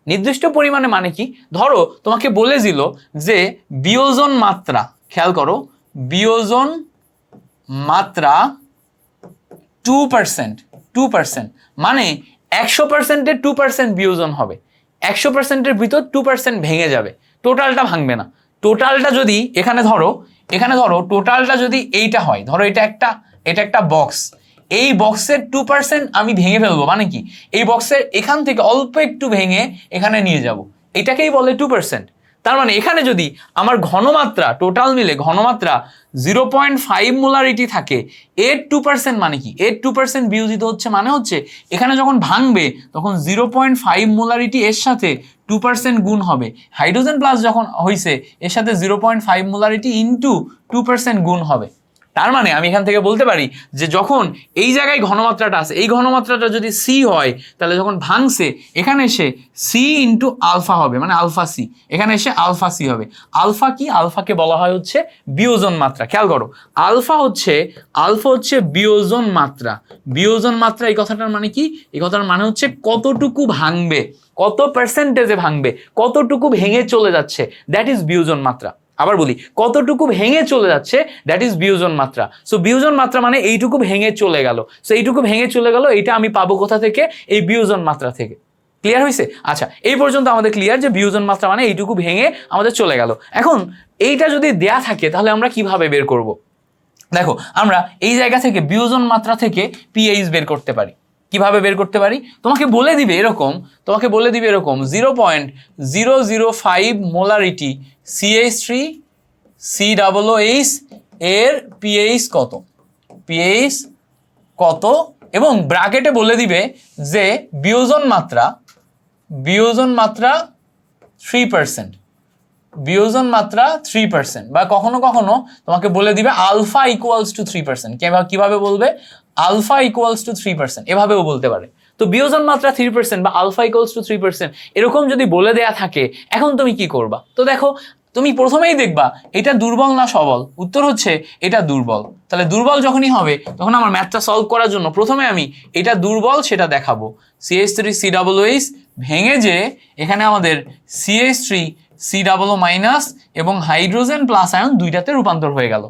S1: নির্দিষ্ট পরিমাণে মানে কি? ধরো তোমাকে বলে দিল যে বিয়োজন মাত্রা, খেয়াল করো, বিয়োজন মাত্রা 2%, 2% মানে 100%-এর 2% বিয়োজন হবে। 100%-এর ভিতর 2% ভেঙে যাবে, টোটালটা ভাঙবে না। টোটালটা যদি এখানে ধরো টোটালটা যদি এইটা হয়, ধরো এটা একটা বক্স, এই বক্সের 2% আমি ভেঙে ফেলবো। মানে কি? এই বক্সের এখান থেকে অল্প একটু ভেঙে এখানে নিয়ে যাব, এটাকেই বলে 2%। তার মানে এখানে যদি আমার ঘনমাত্রা, টোটাল মিলে ঘনমাত্রা 0.5 মোলারিটি থাকে, এর 2% মানে কি? এর 2% বিয়োজিত হচ্ছে মানে হচ্ছে এখানে যখন ভাঙবে তখন 0.5 মোলারিটি এর সাথে 2% গুণ হবে। হাইড্রোজেন প্লাস যখন হয়েছে এর সাথে 0.5 মোলারিটি ইন্টু 2% গুণ হবে। তার মানে আমি এখান থেকে বলতে পারি যে যখন এই জায়গায় ঘনমাত্রাটা আছে, এই ঘনমাত্রাটা যদি সি হয়, তাহলে যখন ভাঙছে এখানে এসে সি ইন্টু আলফা হবে, মানে আলফা সি। এখানে এসে আলফা সি হবে। আলফা কি? আলফাকে বলা হয় হচ্ছে বিয়োজন মাত্রা। খেয়াল করো, আলফা হচ্ছে বিয়োজন মাত্রা। বিয়োজন মাত্রা এই কথাটার মানে কি? এই কথাটার মানে হচ্ছে কতটুকু ভাঙবে, কত পার্সেন্টেজে ভাঙবে, কতটুকু ভেঙে চলে যাচ্ছে, দ্যাট ইজ বিয়োজন মাত্রা। আবার বলি, কতটুকু ভেঙে চলে যাচ্ছে, দ্যাট ইজ বিয়োজন মাত্রা। সো বিয়োজন মাত্রা মানে এইটুকু ভেঙে চলে গেল। সো এইটুকু ভেঙে চলে গেল, এইটা আমি পাবো কোথা থেকে? এই বিয়োজন মাত্রা থেকে। ক্লিয়ার হয়েছে? আচ্ছা, এই পর্যন্ত আমাদের ক্লিয়ার যে বিয়োজন মাত্রা মানে এইটুকু ভেঙে আমাদের চলে গেল। এখন এইটা যদি দেয়া থাকে তাহলে আমরা কিভাবে বের করব? দেখো, আমরা এই জায়গা থেকে বিয়োজন মাত্রা থেকে পিএইচ বের করতে পারি। কিভাবে বের করতে পারি? তোমাকে বলে দিবে এরকম 0.005 মোলারিটি CH3COOH এর পিএইচ কত, পিএইচ কত, এবং ব্র্যাকেটে বলে দিবে যে বিয়োজন মাত্রা 3%, বিয়োজন মাত্রা 3%, বা কখনো কখনো তোমাকে বলে দিবে আলফা ইকুয়ালস টু 3%। কিভাবে বলবে? আলফা ইকুয়ালস টু 3%, এভাবেও বলতে পারে। তো বিয়োজন মাত্রা 3% বা আলফা ইকুয়ালস টু 3% এরকম যদি বলে দেয়া থাকে, এখন তুমি কি করবা? তো দেখো, তুমি প্রথমেই দেখবা এটা দুর্বল না সবল। উত্তর হচ্ছে এটা দুর্বল। তাহলে দুর্বল যখনই হবে তখন আমার ম্যাথটা সলভ করার জন্য প্রথমে আমি এটা দুর্বল সেটা দেখাবো। CH3COOH ভেঙে যে এখানে আমাদের CH3 C মাইনাস এবং হাইড্রোজেন প্লাস আয়ন দুইটাতে রূপান্তর হয়ে গেল।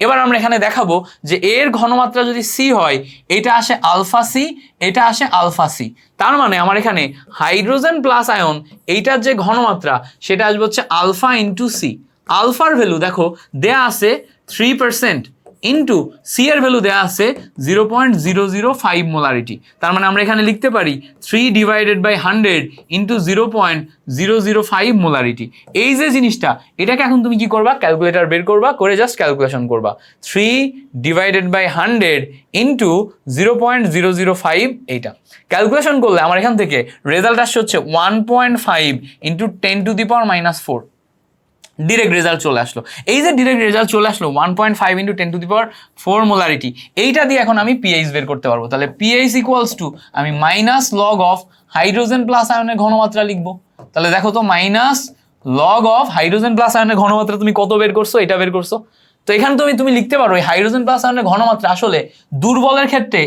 S1: এবার আমরা এখানে দেখাবো যে এর ঘনমাত্রা যদি সি হয়, এটা আসে আলফা সি, এটা আসে আলফা সি। তার মানে আমার এখানে হাইড্রোজেন প্লাস আয়ন এইটার যে ঘনমাত্রা সেটা আসবে হচ্ছে আলফা ইন্টু সি। আলফার ভ্যালু দেখো দেয়া আছে 3% ইন্টু সি এর ভ্যালু দেওয়া আছে 0.005 মোলারিটি। তার মানে আমরা এখানে লিখতে পারি 3/100 ইন্টু 0.005 মোলারিটি। এই যে জিনিসটা, এটাকে এখন তুমি কি করবা, ক্যালকুলেটর বের করবা, করে জাস্ট ক্যালকুলেশন করবা। 3/100 ইন্টু 0.005, এইটা ক্যালকুলেশন করলে আমার এখান থেকে রেজাল্ট আসছে হচ্ছে 1.5 ইন্টু 10⁻⁻⁴। ডিরেক্ট রেজাল্ট চলে আসলো। এই যে ডিরেক্ট রেজাল্ট চলে আসলো 1.5 ইন্টু 10⁻⁴ মোলারিটি, এইটা দিয়ে এখন আমি পিএইচ বের করতে পারবো। তাহলে পিএইচ ইকুয়ালস টু আমি minus log of hydrogen plus আয়নের ঘনমাত্রা লিখবো। তাহলে দেখো তো minus log of hydrogen plus আয়নের ঘনমাত্রা তুমি কত বের করছো, এটা বের করছো। তো এখানে তুমি লিখতে পারো এই হাইড্রোজেন প্লাস আয়নের ঘনমাত্রা আসলে দুর্বলের ক্ষেত্রে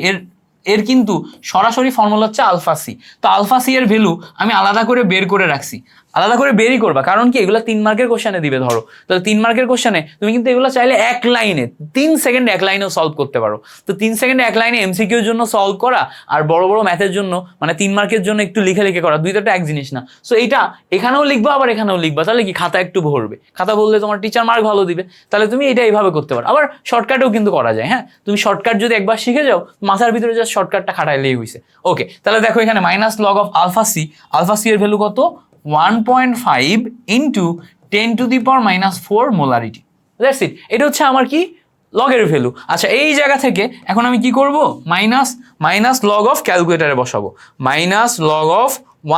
S1: এর কিন্তু সরাসরি ফর্মুলা হচ্ছে আলফা সি। তো আলফা সি এর ভ্যালু আমি আলাদা করে বের করে রাখছি, আলাদা করে বেরই করবা, কারণ কি এগুলো 3 মার্কের কোশ্চেনে দিবে। ধরো তাহলে 3 মার্কের কোশ্চেনে তুমি কিন্তু এগুলো চাইলে এক লাইনে 3 সেকেন্ডে এক লাইনেও সলভ করতে পারো। তো 3 সেকেন্ডে এক লাইনে এমসিকিউর জন্য সলভ করা আর বড় বড় ম্যাথের জন্য মানে 3 মার্কের জন্য একটু লিখে লিখে করা, দুইটা এক জিনিস না। সো এইটা এখানেও লিখবা আবার এখানেও লিখবা, তাহলে কি খাতা একটু ভরবে, খাতা বললে তোমার টিচার মার্ক ভালো দিবে। তাহলে তুমি এটা এইভাবে করতে পারো। আবার শর্টকাটেও কিন্তু করা যায়। হ্যাঁ, তুমি শর্টকাট যদি একবার শিখে যাও, মাথার ভিতরে জাস্ট শর্টকাটটা খাটাইলেই হইছে। ওকে, তাহলে দেখো এখানে minus log of alpha C এর ভ্যালু কত, 1.5 ইন্টু 10⁻⁻⁴ মোলারিটি। That's it. এটা হচ্ছে আমার কি লগের ভ্যালু। আচ্ছা, এই জায়গা থেকে এখন আমি কি করব, মাইনাস লগ অফ ক্যালকুলেটারে বসাবো। মাইনাস লগ অফ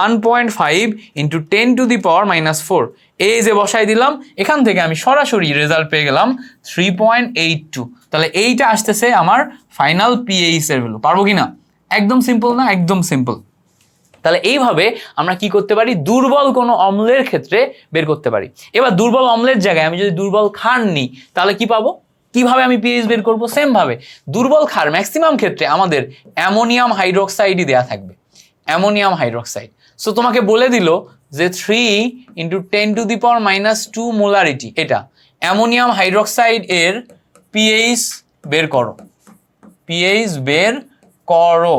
S1: 1.5 ইন্টু 10⁻⁻⁴, এই যে বসাই দিলাম, এখান থেকে আমি সরাসরি রেজাল্ট পেয়ে গেলাম 3.82। তাহলে এইটা আসতেছে আমার ফাইনাল পিএইচ এর ভ্যালু। পারবো কি না? একদম সিম্পল না? একদম সিম্পল। তাহলে এইভাবে আমরা কি করতে পারি, দুর্বল কোনো অম্লের ক্ষেত্রে বের করতে পারি। এবার দুর্বল অম্লের জায়গায় আমি যদি দুর্বল ক্ষার নিই, তাহলে কি পাবো, কিভাবে আমি পিএইচ বের করবো? সেম ভাবে দুর্বল ক্ষার ম্যাক্সিমাম ক্ষেত্রে আমাদের অ্যামোনিয়াম হাইড্রোক্সাইডই দেয়া থাকবে, অ্যামোনিয়াম হাইড্রোক্সাইড। সো তোমাকে বলে দিল যে 3 ইন্টু 10⁻⁻² মোলারিটি, এটা অ্যামোনিয়াম হাইড্রোক্সাইড এর পিএইচ বের করো, পিএইচ বের করো।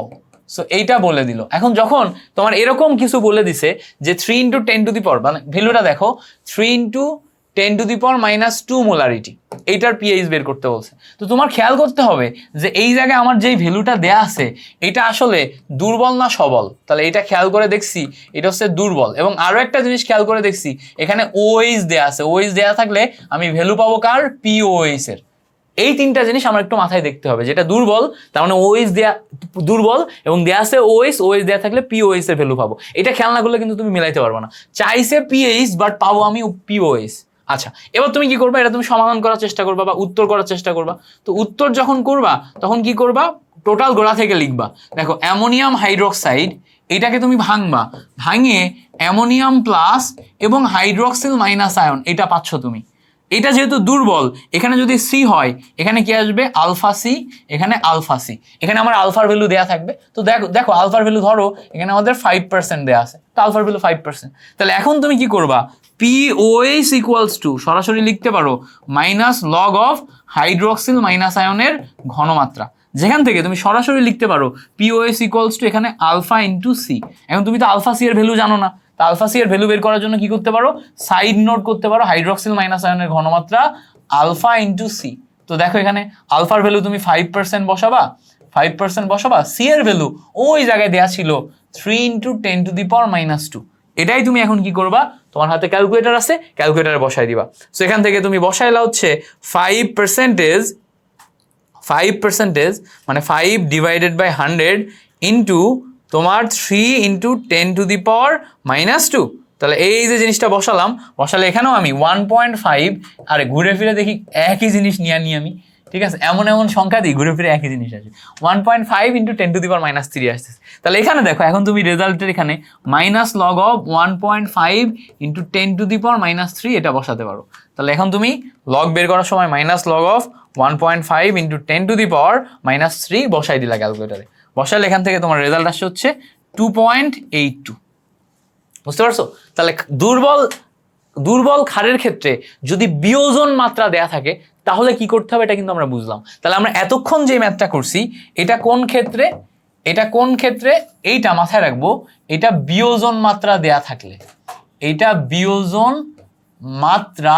S1: সো এইটা বলে দিল। এখন যখন তোমার এরকম কিছু বলে দিছে যে 3 ইন্টু 10⁻, মানে ভ্যালুটা দেখো 3 ইন্টু 10⁻⁻² মোলারিটি, এইটার পিএইচ বের করতে বলছে। তো তোমার খেয়াল করতে হবে যে এই জায়গায় আমার যেই ভ্যালুটা দেয়া আছে এটা আসলে দুর্বল না সবল। তাহলে এটা খেয়াল করে দেখছি এটা হচ্ছে দুর্বল। এবং আরো একটা জিনিস খেয়াল করে দেখছি, এখানে ওএইচ দেয়া আছে। ওএইচ দেয়া থাকলে আমি ভ্যালু পাবো কার, পিওএইচ এর। এই তিনটা জিনিস আমার একটু মাথায় দেখতে হবে, যেটা দুর্বল তার মানে ওএইচ দেয়া দুর্বল, এবং দেয়া আছে ওএইচ দেয়া থাকলে পিওএইচ এর ভ্যালু পাবো। এটা খেয়াল না করলে কিন্তু তুমি মিলাইতে পারবে না। চাইছে পিএইচ বাট পাবো আমি পিওএইচ। আচ্ছা, এবার তুমি কি করবা, এটা তুমি সমাধান করার চেষ্টা করবা বা উত্তর করার চেষ্টা করবা। তো উত্তর যখন করবা তখন কি করবা, টোটাল গোড়া থেকে লিখবা। দেখো অ্যামোনিয়াম হাইড্রোক্সাইড, এটাকে তুমি ভাঙবা, ভাঙিয়ে অ্যামোনিয়াম প্লাস এবং হাইড্রোক্সিল মাইনাস আয়ন, এটা পাচ্ছ তুমি। এটা যেহেতু দুর্বল, এখানে যদি সি হয় এখানে কি আসবে, আলফা সি, এখানে আলফা সি, এখানে আমার আলফার ভ্যালু দেয়া থাকবে। তো দেখো আলফার ভ্যালু ধরো এখানে আমাদের 5% দেয়া আছে, তো আলফার ভ্যালু 5%। তাহলে এখন তুমি কি করবা, পিওএইচ ইকুয়ালস টু সরাসরি লিখতে পারো minus log of hydroxyl minus আয়নের ঘনমাত্রা, যেখান থেকে তুমি সরাসরি লিখতে পারো পিওএইচ ইকুয়ালস টু এখানে আলফা ইন্টু সি। এখন তুমি তো আলফা সি এর ভ্যালু জানো না, তা আলফা সি এর ভ্যালু বের করার জন্য কি করতে পারো, সাইড নোট করতে পারো হাইড্রোক্সিল মাইনাস আয়নের ঘনমাত্রা আলফা ইন্টু সি। তো দেখো এখানে আলফার ভ্যালু তুমি 5% বসাবা, 5% বসাবা, সি এর ভ্যালু ওই জায়গায় দেয়া ছিল 3 ইন্টু 10⁻²। এটাই তুমি এখন কি করবা, তোমার হাতে ক্যালকুলেটর আছে, ক্যালকুলেটরে বসাই দিবা। সো এখান থেকে তুমি বসাইলা হচ্ছে 5% মানে 5/100 ইন্টু তোমার 3 ইন্টু 10⁻²। তাহলে এই যে জিনিসটা বসালে এখানেও আমি 1.5, আরে ঘুরে ফিরে দেখি একই জিনিস নিয়ে আমি, ঠিক আছে, এমন সংখ্যা দিই ঘুরে ফিরে একই জিনিস আসে, 1.5 ইন্টু 10⁻³ আসতেছে। তাহলে এখানে দেখো এখন তুমি রেজাল্টের এখানে মাইনাস লগ অফ 1.5 ইন্টু 10⁻³ এটা বসাতে পারো। তাহলে এখন তুমি লগ বের করার সময় মাইনাস লগ অফ 1.5 ইন্টু 10⁻³ বসাই দিলা ক্যালকুলেটারে। বসালে এখান থেকে তোমার রেজাল্ট আসছে হচ্ছে 2.82। বুঝতে পারছো? তাহলে দুর্বল ক্ষারের ক্ষেত্রে যদি বিয়োজন মাত্রা দেয়া থাকে তাহলে কি করতে হবে, এটা কিন্তু আমরা বুঝলাম। তাহলে আমরা এতক্ষণ যে ম্যাথটা করছি এটা কোন ক্ষেত্রে, এইটা মাথায় রাখবো, এটা বিয়োজন মাত্রা দেয়া থাকলে, এইটা বিয়োজন মাত্রা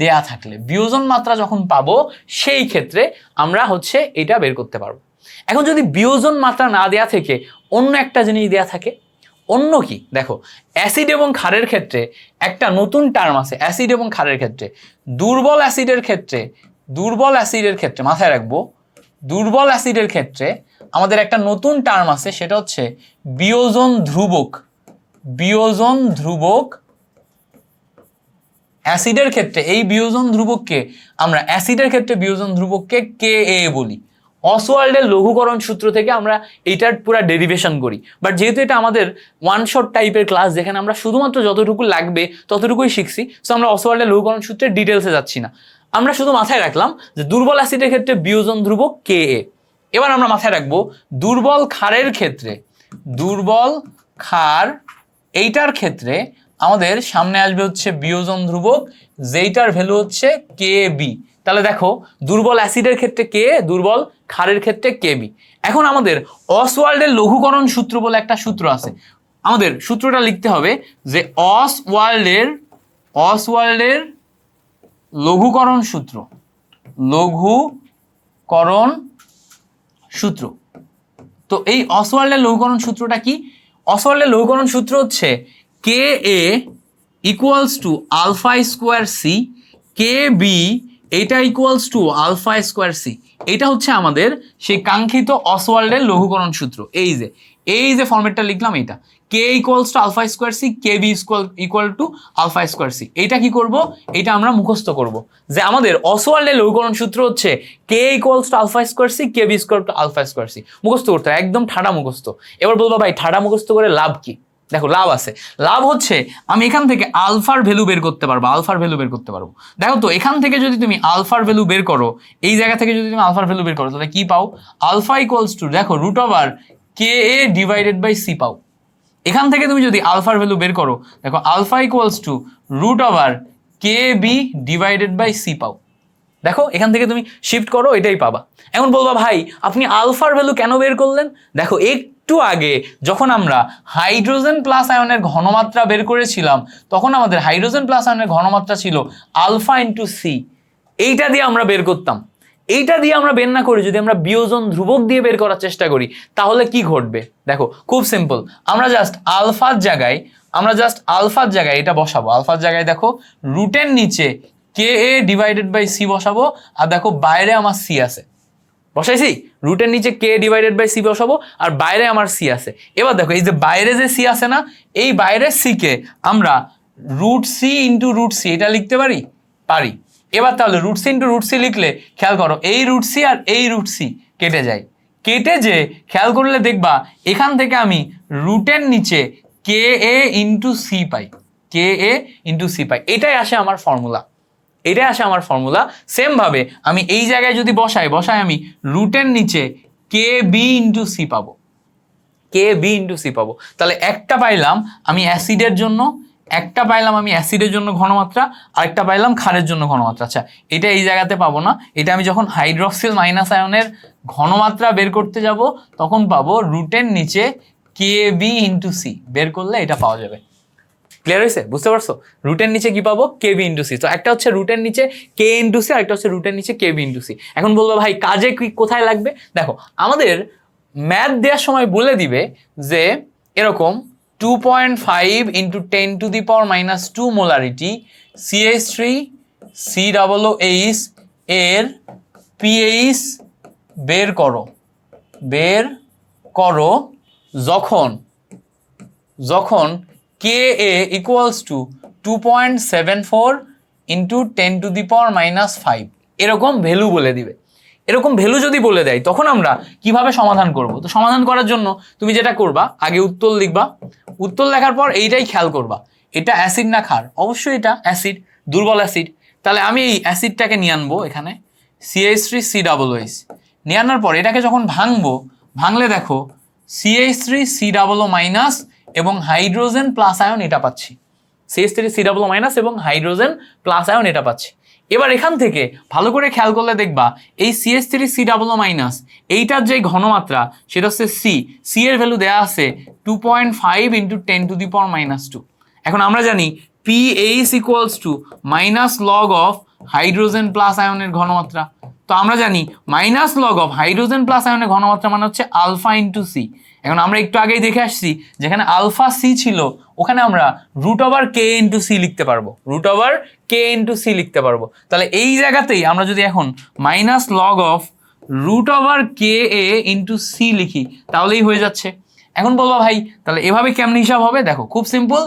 S1: দেয়া থাকলে, বিয়োজন মাত্রা যখন পাবো সেই ক্ষেত্রে আমরা হচ্ছে এটা বের করতে পারবো। এখন যদি বিয়োজন মাত্রা না দেয়া থেকে অন্য একটা জিনিস দেয়া থাকে, অন্য কি, দেখো অ্যাসিড এবং ক্ষারের ক্ষেত্রে একটা নতুন টার্ম আছে। অ্যাসিড এবং ক্ষারের ক্ষেত্রে, দুর্বল অ্যাসিডের ক্ষেত্রে মাথায় রাখবো, দুর্বল অ্যাসিডের ক্ষেত্রে আমাদের একটা নতুন টার্ম আছে, সেটা হচ্ছে বিয়োজন ধ্রুবক। বিয়োজন ধ্রুবক অ্যাসিডের ক্ষেত্রে, এই বিয়োজন ধ্রুবককে আমরা অ্যাসিডের ক্ষেত্রে বিয়োজন ধ্রুবককে Ka বলি। অসওয়াল্ডের লঘুকরণ সূত্র থেকে আমরা এইটার পুরো ডেরিভেশন করি, বাট যেহেতু এটা আমাদের ওয়ান শট টাইপের ক্লাস যেখানে আমরা শুধুমাত্র যতটুকু লাগবে ততটুকুই শিখছি, সো আমরা অসওয়াল্ডের লঘুকরণ সূত্রের ডিটেলসে যাচ্ছি না। আমরা শুধু মাথায় রাখলাম যে দুর্বল অ্যাসিডের ক্ষেত্রে বিয়োজন ধ্রুবক Ka। এবার আমরা মাথায় রাখবো দুর্বল ক্ষারের ক্ষেত্রে, দুর্বল ক্ষার এইটার ক্ষেত্রে আমাদের সামনে আসবে হচ্ছে বিয়োজন ধ্রুবক, যেইটার ভ্যালু হচ্ছে Kb। তাহলে দেখো দুর্বল অ্যাসিডের ক্ষেত্রে Ka, দুর্বল ক্ষারের ক্ষেত্রে Kb। এখন আমাদের অসওয়াল্ডের লঘুকরণ সূত্র বলে একটা সূত্র আছে, আমাদের সূত্রটা লিখতে হবে যে অসওয়াল্ডের লঘুকরণ সূত্র, লঘুকরণ সূত্র। তো এই অসওয়াল্ডের লঘুকরণ সূত্রটা কি? অসওয়াল্ডের লঘুকরণ সূত্র হচ্ছে Ka equals to alpha square C, Kb এইটা equals to alpha square C. এটা হচ্ছে আমাদের সেই কাঙ্ক্ষিত অসওয়াল্ডের লঘুকরণ সূত্র। এই যে ফরম্যাটটা লিখলাম, এইটা K equals to alpha square C, Kb equal to alpha square C. এইটা কি করব, এইটা আমরা মুখস্থ করব যে আমাদের অসওয়াল্ডের লঘুকরণ সূত্র হচ্ছে K equals to alpha square C, Kb equal to alpha square C. মুখস্থ করতে হয়, একদম ঠাডা মুখস্থ। এবার বলবো ভাই ঠাডা মুখস্থ করে লাভ কি? দেখো লাভ আছে, লাভ হচ্ছে আমি এখান থেকে আলফার ভ্যালু বের করতে পারবো, দেখো তো এখান থেকে যদি তুমি আলফার ভ্যালু বের করো, এই জায়গা থেকে যদি তুমি আলফার ভ্যালু বের করো তাহলে কি পাও? আলফা ইকুয়ালস টু দেখো root over Ka divided by C পাও। এখান থেকে তুমি যদি আলফার ভ্যালু বের করো, দেখো alpha equals to root over Kb divided by C পাও। দেখো এখান থেকে তুমি শিফট করো, এটাই পাবা। এখন বলবা ভাই আপনি আলফার ভ্যালু কেন বের করলেন? দেখো একটু আগে যখন আমরা হাইড্রোজেন প্লাস আয়নের ঘনমাত্রা বের করেছিলাম তখন আমাদের হাইড্রোজেন প্লাস আয়নের ঘনমাত্রা ছিল আলফা ইন্টু সি। এইটা দিয়ে আমরা বের করতাম। এইটা দিয়ে আমরা বের না করি যদি আমরা বিয়োজন ধ্রুবক দিয়ে বের করার চেষ্টা করি তাহলে কি ঘটবে? দেখো খুব সিম্পল, আমরা জাস্ট আলফার জায়গায় এটা বসাবো। আলফার জায়গায় দেখো রুটের নিচে Ka ডিভাইডেড বাই সি বসাবো, আর দেখো বাইরে আমার সি আছে, বসাইছি রুটের নিচে K ডিভাইডেড বাই সি বসাবো আর বাইরে আমার সি আছে। এবার দেখো এই যে বাইরে যে সি আছে না, এই বাইরের সি কে আমরা root C into root C এটা লিখতে পারি। এবার তাহলে root C into root C লিখলে খেয়াল করো এই রুট সি আর এই রুট সি কেটে যায়, কেটে যে খেয়াল করলে দেখবা এখান থেকে আমি রুটের নিচে Ka ইন্টু সি পাই, এটাই আসে আমার ফর্মুলা। সেম ভাবে আমি এই জায়গায় যদি বসাই আমি রুটের নিচে Kb ইন্টু সি পাবো, তাহলে একটা পাইলাম আমি অ্যাসিডের জন্য ঘনমাত্রা, আরেকটা পাইলাম ক্ষারের জন্য ঘনমাত্রা। আচ্ছা এটা এই জায়গাতে পাবো না, এটা আমি যখন হাইড্রক্সিল মাইনাস আয়নের ঘনমাত্রা বের করতে যাব তখন পাবো রুটের নিচে Kb ইন্টু সি, বের করলে এটা পাওয়া যাবে। ক্লিয়ার হয়েছে? বুঝতে পারছো? রুটের নিচে কি পাবো? Kb into C. তো একটা হচ্ছে রুটের নিচে K ইন্টু সি, আরেকটা হচ্ছে রুটের নিচে Kb ইন্টু সি। এখন বলবো ভাই কাজে কি কোথায় লাগবে? দেখো আমাদের ম্যাথ দেওয়ার সময় বলে দিবে যে এরকম 2.5 into 10 to the power minus 2 molarity CH3COOH এর পিএইচ বের করো যখন Ka equals to 2.74 into 10 to the power minus 5 এরকম ভ্যালু বলে দিবে। এরকম ভ্যালু যদি বলে দেয় তখন আমরা কিভাবে সমাধান করব? তো সমাধান করার জন্য তুমি যেটা করবা আগে উত্তর লিখবা, উত্তর লেখার পর এইটাই খেয়াল করবা এটা অ্যাসিড না ক্ষার। অবশ্যই এটা অ্যাসিড, দুর্বল অ্যাসিড। তাহলে আমি এই অ্যাসিডটাকে নিয়ে আনবো এখানে CH3COOH, নিয়ে আনার পর এটাকে যখন ভাঙলে দেখো CH3COO মাইনাস এবং হাইড্রোজেন প্লাস আয়ন এটা পাচ্ছি। CH3C+- এবং হাইড্রোজেন প্লাস আয়ন এটা পাচ্ছি। এবার এখান থেকে ভালো করে খেয়াল করলে দেখবা এই CH3C+- এইটার যে ঘনমাত্রা সেটা হচ্ছে সি এর ভ্যালু দেওয়া আছে 2.5 × 10⁻²। এখন আমরা জানি PH - log of hydrogen plus আয়নের ঘনমাত্রা। তো আমরা জানি লগ অফ হাইড্রোজেন প্লাস আয়নের ঘনমাত্রা মানে হচ্ছে আলফা ইন্টু সি। এখন আমরা একটু আগেই দেখে আসছি যেখানে আলফা সি ছিল ওখানে আমরা √k × c লিখতে পারবো, √k × c লিখতে পারবো। তাহলে এই জায়গাতেই আমরা যদি এখন লগ অফ √k × c লিখি তাহলেই হয়ে যাচ্ছে। এখন বলবা ভাই তাহলে এভাবে কেমন হিসাব হবে? দেখো খুব সিম্পল,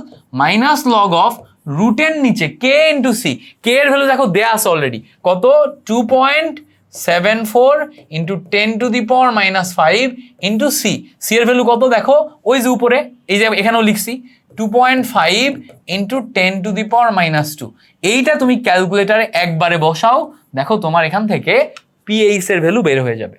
S1: লগ অফ রুটের নিচে k × c, k এর ভ্যালু দেখো দেয়া আছে অলরেডি কত, 2.74 × 10⁻5 × c। c এর ভ্যালু কত দেখো ওই যে উপরে, এই যে এখানেও লিখছি 2.5 × 10⁻²। এইটা তুমি ক্যালকুলেটারে একবারে বসাও, দেখো তোমার এখান থেকে পিএইচ এর ভ্যালু বের হয়ে যাবে,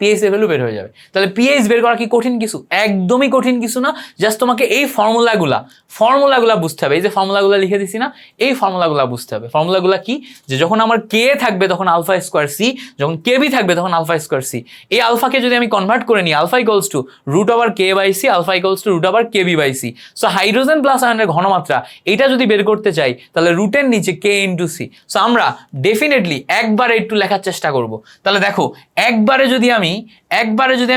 S1: পিএইচ এর ভ্যালু বের হয়ে যাবে। তাহলে পিএইচ বের করা কি কঠিন কিছু? একদমই কঠিন কিছু না, জাস্ট তোমাকে এই ফর্মুলাগুলা বুঝতে হবে। এই যে ফর্মুলাগুলো লিখে দিছি না, এই ফর্মুলাগুলো বুঝতে হবে। ফর্মুলাগুলো কি, যে যখন আমার কে থাকবে তখন আলফা স্কোয়ার সি, যখন কেবি থাকবে তখন আলফা স্কোয়ার সি। এই আলফাকে যদি আমি কনভার্ট করে নিই, alpha equals to √k/c, alpha equals to √kb/c। So hydrogen plus আয়নের ঘনমাত্রা এটা যদি বের করতে চাই তাহলে রুটের নিচে k × c। সো আমরা ডেফিনেটলি একবারে একটু লেখার চেষ্টা করব। তাহলে দেখো একবারে যদি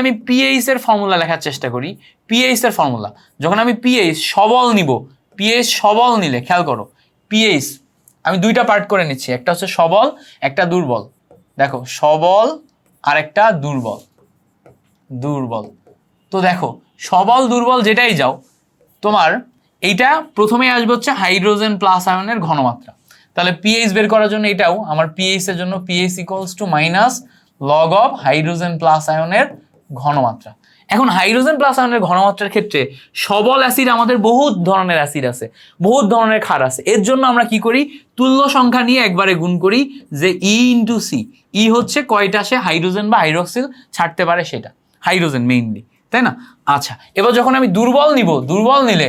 S1: আমি পিএইচ এর ফর্মুলা লেখার চেষ্টা করি, পিএইচ এর ফর্মুলা যখন আমি পিএইচ সবল নিব, পিএইচ সবল নিলে খেয়াল করো, পিএইচ আমি দুইটা পার্ট করে নিচ্ছি, একটা হচ্ছে সবল একটা দুর্বল। দেখো সবল আর একটা দুর্বল। তো দেখো সবল দুর্বল যেটাই যাও তোমার এইটা প্রথমে আসবে হচ্ছে হাইড্রোজেন প্লাস আয়নের ঘনমাত্রা। তাহলে পিএইচ বের করার জন্য এটাও আমার পিএইচ এর জন্য pH equals to log of hydrogen plus আয়নের ঘনমাত্রা। এখন হাইড্রোজেন প্লাস আয়নের ঘনমাত্রার ক্ষেত্রে সবল অ্যাসিড আমাদের বহুত ধরনের অ্যাসিড আছে, বহুত ধরনের ক্ষার আছে। এর জন্য আমরা কি করি, তুল্য সংখ্যা নিয়ে একবারে গুণ করি যে ই × c। ই হচ্ছে কয়টা সে হাইড্রোজেন বা হাইড্রোক্সিল ছাড়তে পারে সেটা, হাইড্রোজেন মেইনলি, তাই না? আচ্ছা এবার যখন আমি দুর্বল নিব, দুর্বল নিলে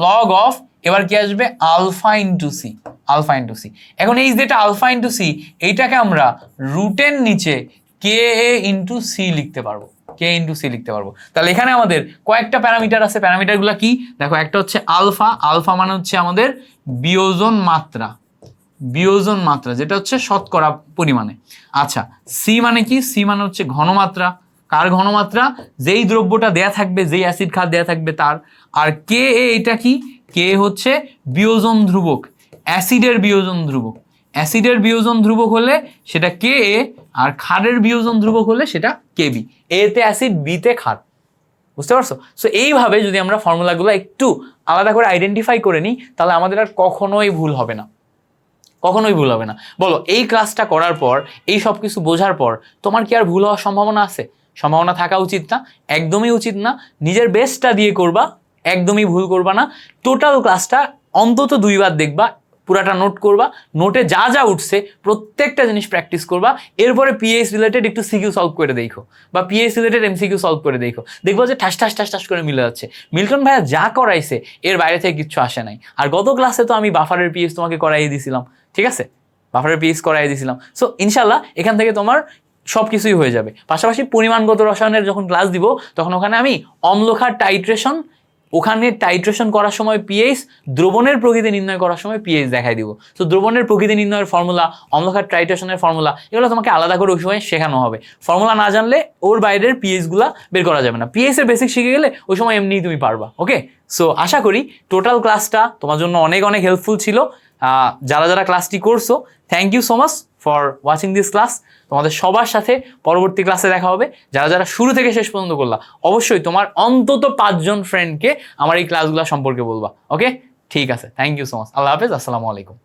S1: লগ অফ, এবার কি আসবে আলফা × c, আলফা × c। এখন এই যেটা আলফা × c এইটাকে আমরা রুটের নিচে ka × c লিখতে পারবো, k × c লিখতে পারবো। তাহলে এখানে আমাদের কয়েকটা প্যারামিটার আছে, প্যারামিটারগুলো কি দেখো, একটা হচ্ছে আলফা মানে হচ্ছে আমাদের বিয়োজন মাত্রা যেটা হচ্ছে শতকরা পরিমাণে। আচ্ছা সি মানে কি, সি মানে হচ্ছে ঘনমাত্রা, কার ঘনমাত্রা, যেই দ্রব্যটা দেয়া থাকবে, যেই অ্যাসিড ক্ষার দেয়া থাকবে তার। আর কে এটা কি, কে হচ্ছে বিয়োজন ধ্রুবক, অ্যাসিডের বিয়োজন ধ্রুবক হলে সেটা কে, আর ক্ষারের বিয়োজন ধ্রুবক হলে সেটা কেবি। এ তে অ্যাসিড, বি তে ক্ষার, বুঝতে পারছো? সো এইভাবে যদি আমরা ফর্মুলাগুলো একটু আলাদা করে আইডেন্টিফাই করে নিই তাহলে আমাদের আর কখনোই ভুল হবে না, বলো এই ক্লাসটা করার পর, এই সব কিছু বোঝার পর তোমার কি আর ভুল হওয়ার সম্ভাবনা আছে? সম্ভাবনা থাকা উচিত না, একদমই উচিত না। নিজের বেস্টটা দিয়ে করবা, একদমই ভুল করবা না। টোটাল ক্লাসটা অন্তত 2 বার দেখবা, পুরাটা নোট করবা, নোটে যা যা উঠছে প্রত্যেকটা জিনিস প্র্যাকটিস করবা। এরপরে পিএইচ রিলেটেড একটু সিকিউ সলভ করে দেখো, বা পিএইচ রিলেটেড এমসিকিউ সলভ করে দেখো, দেখবো যে ঠাস ঠাস করে মিলে যাচ্ছে। মিল্টন ভাইয়া যা করাইছে এর বাইরে থেকে কিচ্ছু আসে নাই। আর গত ক্লাসে তো আমি বাফারের পিএইচ তোমাকে করাইয়ে দিয়েছিলাম, ঠিক আছে, বাফারের পিএইচ করাইয়ে দিয়েছিলাম। সো ইনশাল্লাহ এখান থেকে তোমার সব কিছুই হয়ে যাবে। পাশাপাশি পরিমাণগত রসায়নের যখন ক্লাস দিব তখন ওখানে আমি অম্লক্ষার টাইট্রেশন করার সময় পিএইচ, দ্রবণের প্রকৃতি নির্ণয় করার সময় পিএইচ দেখাই দিব। তো দ্রবণের প্রকৃতি নির্ণয়ের ফর্মুলা, অম্লক্ষার টাইট্রেশনের ফর্মুলা, এগুলো তোমাকে আলাদা করে ওই সময় শেখানো হবে। ফর্মুলা না জানলে ওর বাইরের পিএইচ গুলা বের করা যাবে না। পিএইচ এর বেসিক শিখে গেলে ওই সময় এমনিই তুমি পারবা। ওকে, সো আশা করি টোটাল ক্লাসটা তোমার জন্য অনেক হেল্পফুল ছিল। যারা ক্লাসটি করছো, thank you so much for watching this class. তোমাদের সবার সাথে পরবর্তী ক্লাসে দেখা হবে। যারা শুরু থেকে শেষ পর্যন্ত করলা, অবশ্যই তোমার অন্তত 5 জন ফ্রেন্ডকে আমার এই ক্লাসগুলো সম্পর্কে বলবা। ওকে, ঠিক আছে, থ্যাংক ইউ সো মাচ। আল্লাহ হাফেজ, আসসালামু আলাইকুম।